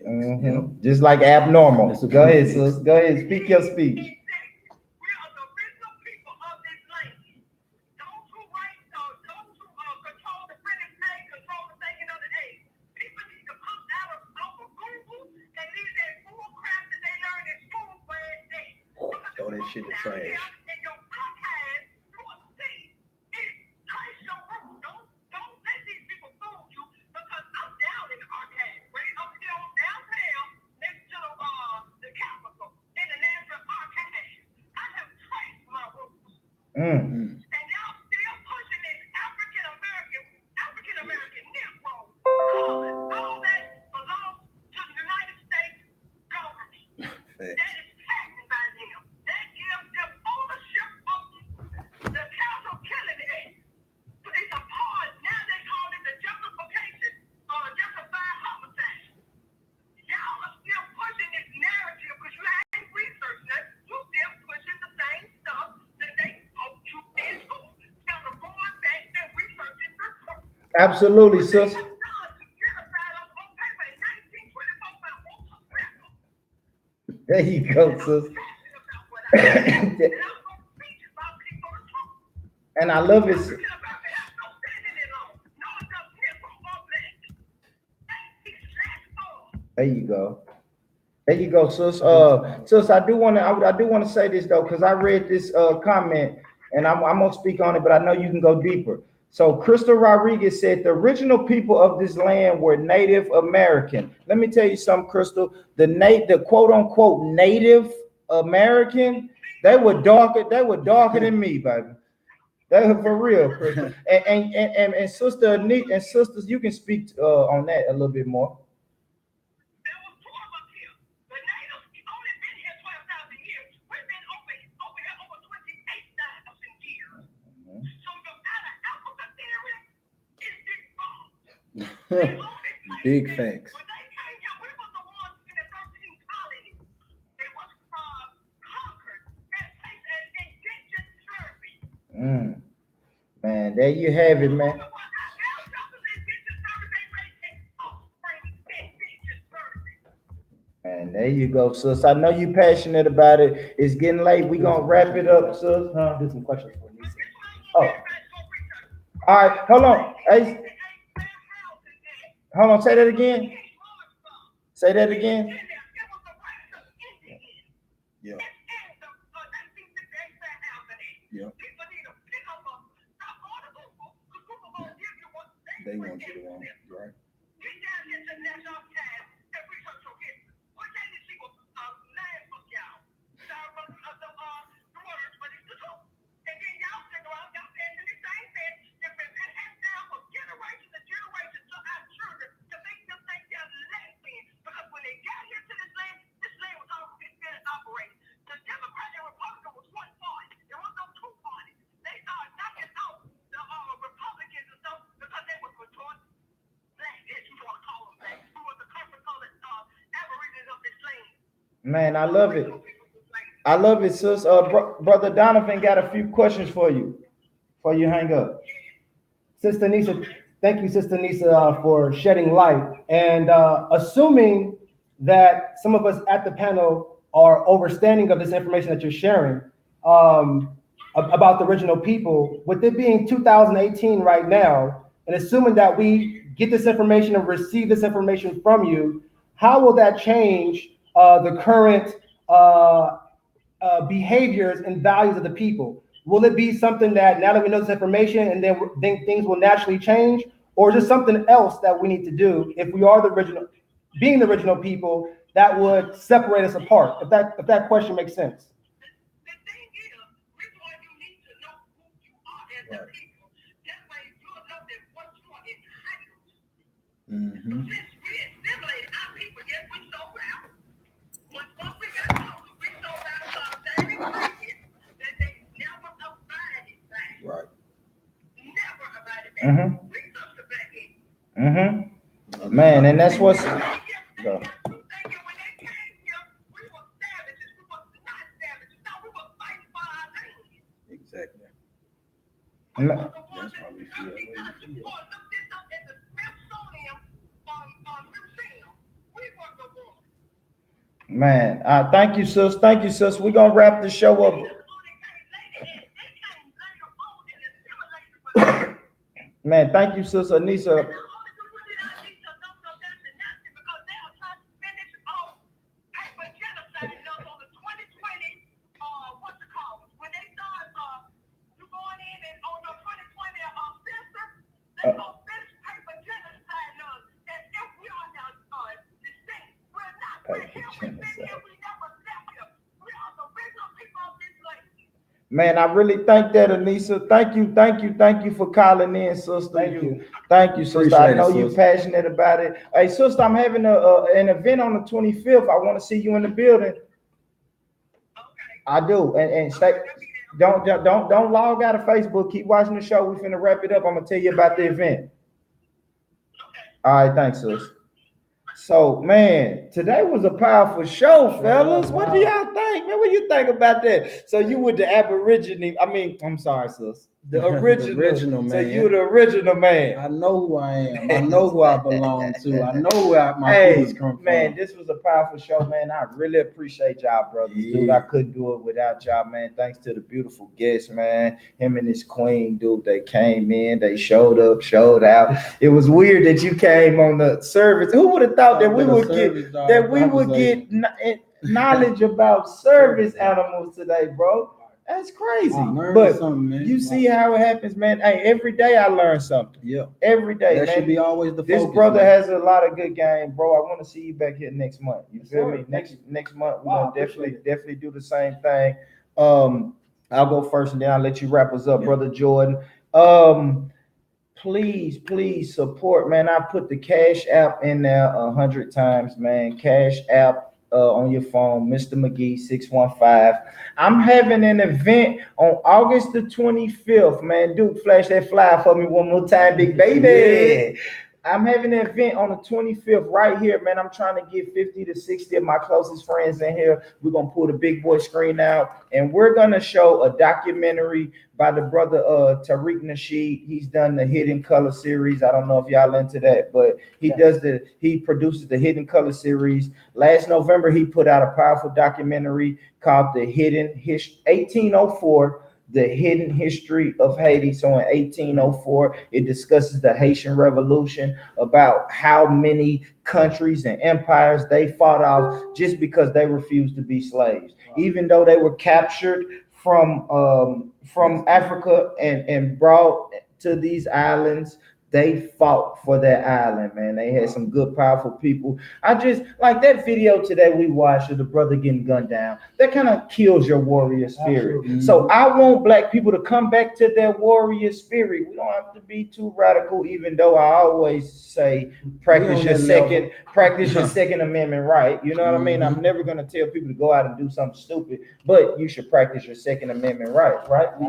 Mm-hmm. Just like abnormal. Go ahead, sis. Go ahead. Speak your speech. Throw that shit in trash. Mm. Absolutely, sis. There you go, sis. And I love it. There you go. There you go, sis. Sis, I do want to say this though, because I read this comment, and I'm gonna speak on it, but I know you can go deeper. So Crystal Rodriguez said the original people of this land were Native American. Let me tell you something, Crystal. The quote unquote Native American, they were darker than me, baby. They were for real, Crystal. And Sister Anita and sisters, you can speak on that a little bit more. Big facts. Man, there you have it, man. And there you go, sis. I know you're passionate about it. It's getting late. We're gonna wrap it up, sis. Do some questions for you. Oh. All right, hold on. Hey. Hold on, say that again. Say that again. Yeah. Yeah. They want you to want, right? Man, I love it. I love it, sis. Brother Donovan got a few questions for you before you hang up. Sister Nisa, thank you, Sister Nisa, for shedding light. And assuming that some of us at the panel are overstanding of this information that you're sharing about the original people, with it being 2018 right now, and assuming that we get this information and receive this information from you, how will that change the current behaviors and values of the people? Will it be something that now that we know this information and then things will naturally change, or is it something else that we need to do if we are the original, being the original people, that would separate us apart? If that question makes sense. The thing is, we're going to need to know who you are as a people. That way you'll know that what you are entitled to. Since we assimilated our people, yes, we sold out. Once we got sold, we sold out some saving places that they never abided by. Right. Never abided by. We took the back end. Man, and that's what's go. Exactly. Ma- That's why we feel Man, thank you, sis. Thank you, sis. We're gonna wrap the show up. Man, thank you, sis Anissa. Man, I really thank that, Anissa. Thank you for calling in, sister. Thank you, sister. I know you're passionate about it. Hey, sister, I'm having an event on the 25th. I want to see you in the building. I do, and stay. Don't log out of Facebook. Keep watching the show. We finna wrap it up. I'm gonna tell you about the event. All right, thanks, sis. So, man, today was a powerful show, fellas. What do y'all think, man? What do you think about that? So you were the Aborigine. I'm sorry, sis. The original man. So you the original man. I know who I am. I know who I belong to. I know where my roots come from. Man, this was a powerful show, man. I really appreciate y'all, brothers. Dude, I couldn't do it without y'all, man. Thanks to the beautiful guests, man. Him and his queen, dude, they came in, they showed up, showed out. It was weird that you came on the service. Who would have thought that we would get knowledge about service animals today, bro? That's crazy. But you see how it happens, man. Hey, every day I learn something. Yeah. Every day, that man. Should be always the this focus, brother man. Has a lot of good game, bro. I want to see you back here next month. You feel me? Next month, we're gonna definitely do the same thing. I'll go first and then I'll let you wrap us up, Brother Jordan. Please support, man. I put the Cash App in there 100 times, man. Cash App on your phone, Mr. McGee 615. I'm having an event on August the 25th, man. Dude, flash that flyer for me one more time, big baby. Yeah. I'm having an event on the 25th right here, man. I'm trying to get 50 to 60 of my closest friends in here. We're going to pull the big boy screen out, and we're going to show a documentary by the brother Tariq Nasheed. He's done the Hidden Color series. I don't know if y'all into that, but he produces the Hidden Color series. Last November, he put out a powerful documentary called The Hidden 1804. The Hidden History of Haiti. So in 1804, it discusses the Haitian Revolution, about how many countries and empires they fought off just because they refused to be slaves. Even though they were captured from Africa and brought to these islands, they fought for their island, man. They had some good, powerful people. I just like that video today we watched of the brother getting gunned down. That kind of kills your warrior spirit. Absolutely. So I want black people to come back to their warrior spirit. We don't have to be too radical, even though I always say practice your Second Amendment right. You know what I mean? I'm never gonna tell people to go out and do something stupid, but you should practice your Second Amendment right?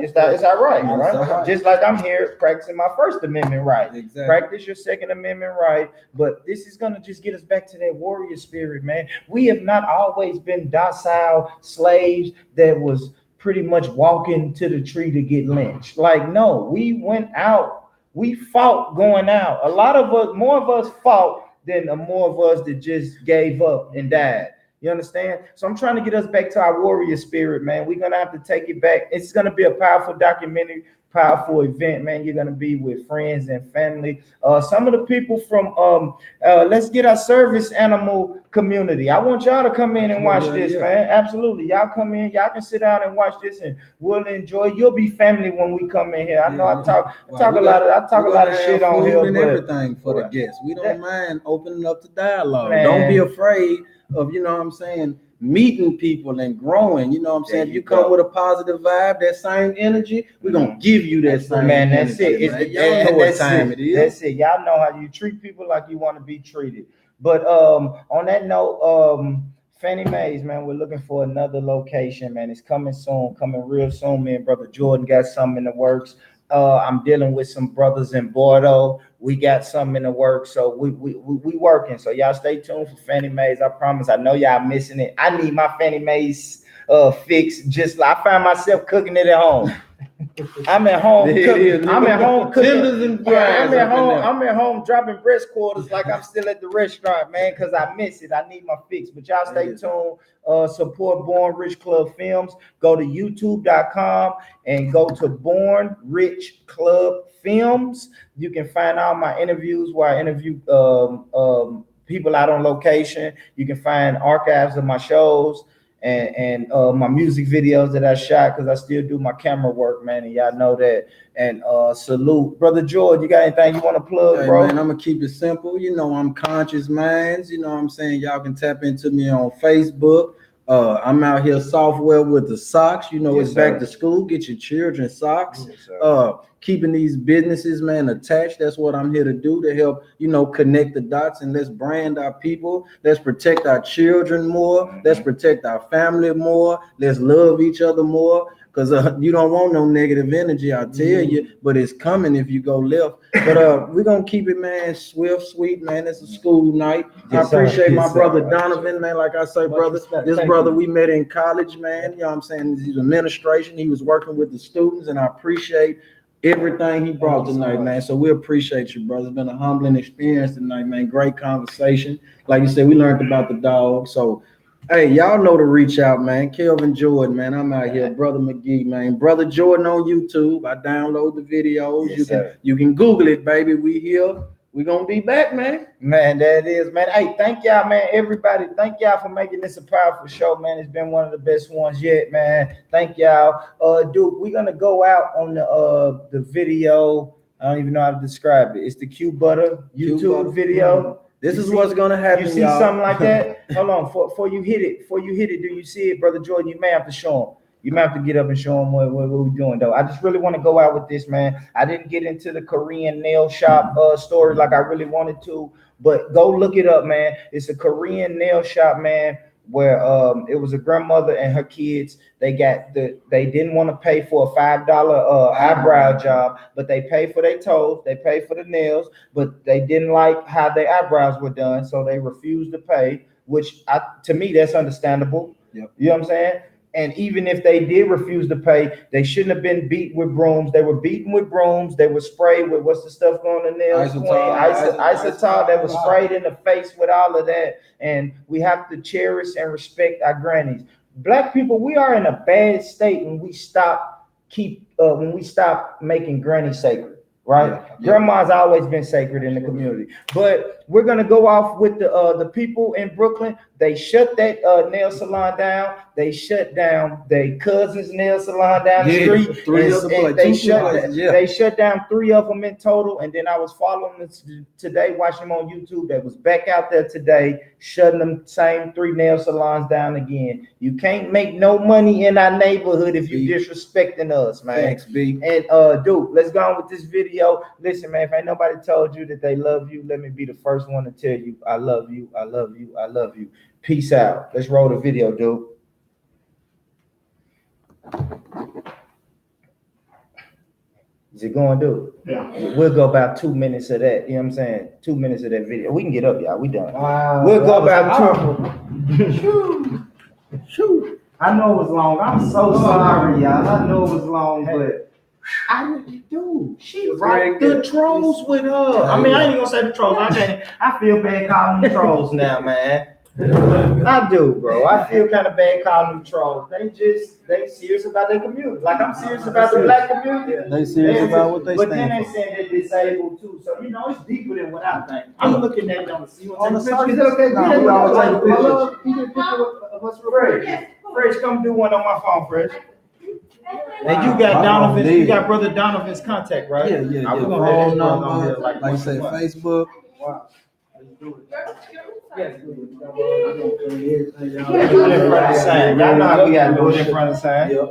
It's that right? Just like I'm here practicing my First Amendment right. right. Exactly. Practice your Second Amendment right. But this is gonna just get us back to that warrior spirit, man. We have not always been docile slaves that was pretty much walking to the tree to get lynched. Like, no, we went out, we fought going out. A lot of us, more of us fought than more of us that just gave up and died. You understand? So I'm trying to get us back to our warrior spirit, man. We're gonna have to take it back. It's gonna be a powerful documentary, powerful event, man. You're gonna be with friends and family. Some of the people from let's get our service animal community. I want y'all to come in and watch this, man. Absolutely, y'all come in. Y'all can sit down and watch this, and we'll enjoy. You'll be family when we come in here. I know I talk a lot of shit on here, and but everything for the guests. We don't mind opening up the dialogue. Man. Don't be afraid of, you know what I'm saying, meeting people and growing. You know what I'm saying? If you come with a positive vibe, that same energy, we're gonna give you that same man. energy. That's it. Man. Y'all know what time it is. That's it. Y'all know how you treat people like you want to be treated. But on that note, Fannie Mae's, man, we're looking for another location, man. It's coming soon, coming real soon. Me and Brother Jordan got something in the works. I'm dealing with some brothers in Bordeaux. We got something in the works, so we working. So y'all stay tuned for Fannie Mae's. I promise. I know y'all missing it. I need my Fannie Mae's fix. Just I find myself cooking it at home. I'm at home cooking. I'm at home cooking. I'm at home dropping breast quarters like I'm still at the restaurant, man, because I miss it. I need my fix. But y'all stay tuned. Support Born Rich Club Films. Go to youtube.com and go to Born Rich Club Films. You can find all my interviews where I interview people out on location. You can find archives of my shows and my music videos that I shot, because I still do my camera work, man, and y'all know that. And salute. Brother George, you got anything you want to plug, bro? Man, I'm gonna keep it simple. You know, I'm Conscious Minds. You know what I'm saying? Y'all can tap into me on Facebook. I'm out here software with the socks. You know, Yes, it's sir. back to school. Get your children socks. Yes, sir. Keeping these businesses, man, attached. That's what I'm here to do, to help, you know, connect the dots, and let's brand our people. Let's protect our children more. Mhm. Let's protect our family more. Let's love each other more. Because you don't want no negative energy, I tell you, but it's coming if you go left. But we're going to keep it, man, swift, sweet, man. It's a school night. Yes, I appreciate sir. my Yes, brother sir. Donovan, man. Like I say, brother, respect. this Thank brother you. we met in college, man. You know what I'm saying? He's administration. He was working with the students, and I appreciate everything he brought tonight, man. So we appreciate you, brother. It's been a humbling experience tonight, man. Great conversation. Like you said, we learned about the dog. So, hey, y'all know to reach out, man. Kelvin Jordan, man. I'm out here, Brother McGee, man. Brother Jordan on YouTube. I download the videos. Yes, You can Google it, baby. We here. We gonna be back, man. Man, that is, man. Hey, thank y'all, man. Everybody, thank y'all for making this a powerful show, man. It's been one of the best ones yet, man. Thank y'all. Dude, we're gonna go out on the video. I don't even know how to describe it. It's the Q Butter YouTube video. This is what's gonna happen. You see y'all. something like that? Hold on, before you hit it, do you see it, Brother Jordan? You may have to show him. You might have to get up and show them what we're doing, though. I just really want to go out with this, man. I didn't get into the Korean nail shop story like I really wanted to, but go look it up, man. It's a Korean nail shop, man, where it was a grandmother and her kids. They didn't want to pay for a $5 eyebrow job, but they paid for their toes, they paid for the nails, but they didn't like how their eyebrows were done, so they refused to pay. Which to me, that's understandable. Yep. You know what I'm saying? And even if they did refuse to pay, they shouldn't have been beat with brooms. They were beaten with brooms. They were sprayed with what's the stuff going on the nails? Isotol. They were sprayed in the face with all of that. And we have to cherish and respect our grannies. Black people, we are in a bad state when we stop making granny sacred. Right? Yeah. Grandma's always been sacred in the community. But we're gonna go off with the people in Brooklyn. They shut that nail salon down. They shut down their cousin's nail salon down the street. They shut down 3 of them in total. And then I was following this today, watching them on YouTube. That was back out there today, shutting them same 3 nail salons down again. You can't make no money in our neighborhood if you disrespecting us, man. Thanks, B. And dude, let's go on with this video. Listen, man, if ain't nobody told you that they love you, let me be the first one to tell you I love you, I love you, I love you. Peace out. Let's roll the video, dude. Is it going to do? Yeah. We'll go about 2 minutes of that. You know what I'm saying? 2 minutes of that video. We can get up, y'all. We done. Wow. We'll go about two. Shoot. I know it was long. I'm so sorry, y'all. I know it was long, but I really do. She right the trolls with her. I mean, I ain't even gonna say the trolls. I feel bad calling them trolls now, man. I do, bro. I feel kind of bad calling them trolls. They serious about their community. Like I'm serious about the black community. They serious about what they But then stand they for. said they're disabled too. So you know it's deeper than what I think. I'm looking at them to see what's on the the side. picture. Is it okay? No, we always take a picture. Can you get a picture of us real quick? Fresh, come do one on my phone, Fresh. And you got Oh, Donovan's, you indeed. got brother Donovan's contact, right? Yeah. We gonna have Phone his brother on number, here like you once a say, month. Facebook. Wow. Let's do it. Yes, Do it in front of the sign. Y'all know how we gotta do it in front of the sign. Yep.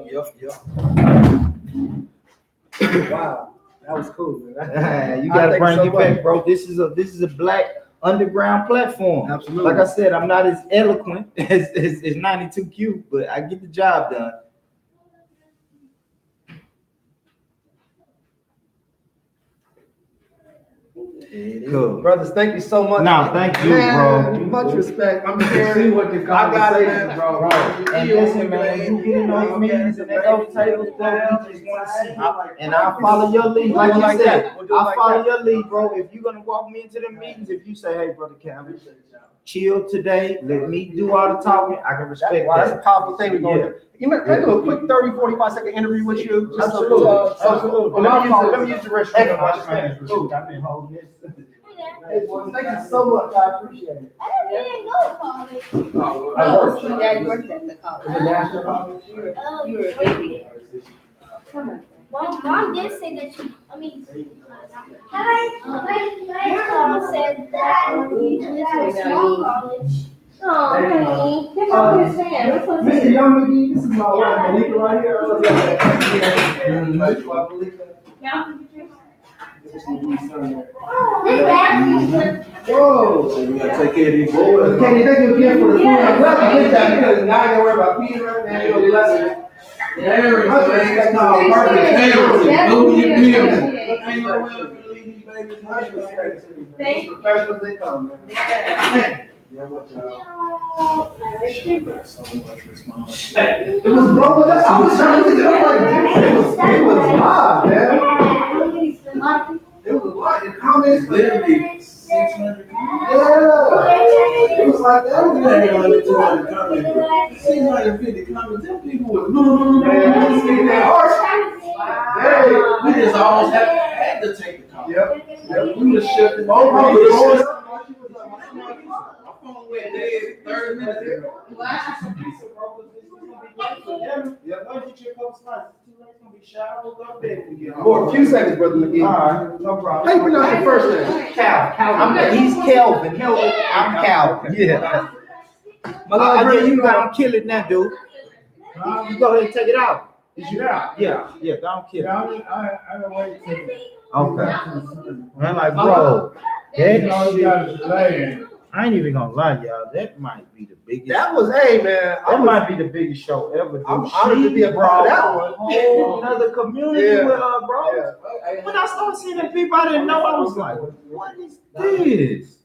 Wow. That was cool, man. You gotta Thank bring so it much. back, bro. This is a black underground platform. Absolutely. Like I said, I'm not as eloquent as 92Q, but I get the job done. Cool. Brothers, thank you so much. No, thank you, Man, bro. much respect. I'm See here. what the I got it, conversation, man. bro. And listen, man, when you get in those meetings and at those tables, bro, we just want to see. And I'll follow your lead, like you said. I'll follow your lead, bro. If you're gonna walk me into the meetings, if you say, "Hey, brother Calvin, chill today. Let me do all the talking," I can respect Wow, that's a that. powerful thing we're going to do. You might take a little quick 30, 45-second interview with you. Just Absolutely. Absolutely. Let me use the restroom. Hey, I've been holding this. Hey, boy, thank you so much. I appreciate it. I didn't go to college. I worked. Dad worked at the college. In the national college. You were a baby. Mom did say that she, I mean, your mom said that you went to a small college. Oh, honey, that's what you're saying. That's what Mr. Young McGee, this is my wife, Malika, right here. Whoa. So we gotta take care of these boys. Kenny, thank you again for the food. I'm glad you did that because now I can worry about Peter right now. You're a blessing. Parents, That's man, it's called parents, perfect. parents, do your business. Thank Ain't you. no way I'm gonna leave these babies hanging. Professionals they come, man. Yeah, what y'all? So much responsibility. It was blowing up. I was trying to get it like it was live, man. It was live. The comments, Literally 600. yeah. It was like that. We ain't gonna let 200 comments, but 650 comments. Them people was no. Man, this nigga that harsh. Hey, We just almost had to take the comment. Yep. We was shifting. My phone went dead 30 minutes ago. For a few seconds, Brother McGee. All right, no problem. How you pronounce your first name? He's Kelvin. I'm Calvin. Yeah. You gotta kill it now, dude. You go ahead and take it out. Is you out? Yeah, don't kill it. I don't wait till. Okay. I'm like, bro, All you got is delay. I ain't even gonna lie, y'all. That might be the biggest. That was, hey, man. That might be the biggest show ever. I'm honored to be a part of that one. A whole another community Yeah. with her, bro. Yeah. When I started seeing the people I didn't know, I was like, what is this?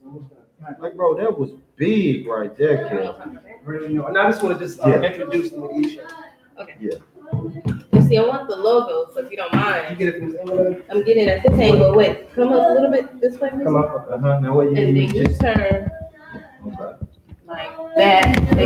Like, bro, that was big right there, Kelvin. And I just want to introduce the McGee show. Okay. Yeah. You see, I want the logo, so if you don't You mind, get it from England? I'm getting at this angle. Wait, come up a little bit this way, please. Come up. Now what And then you just turn okay. like that.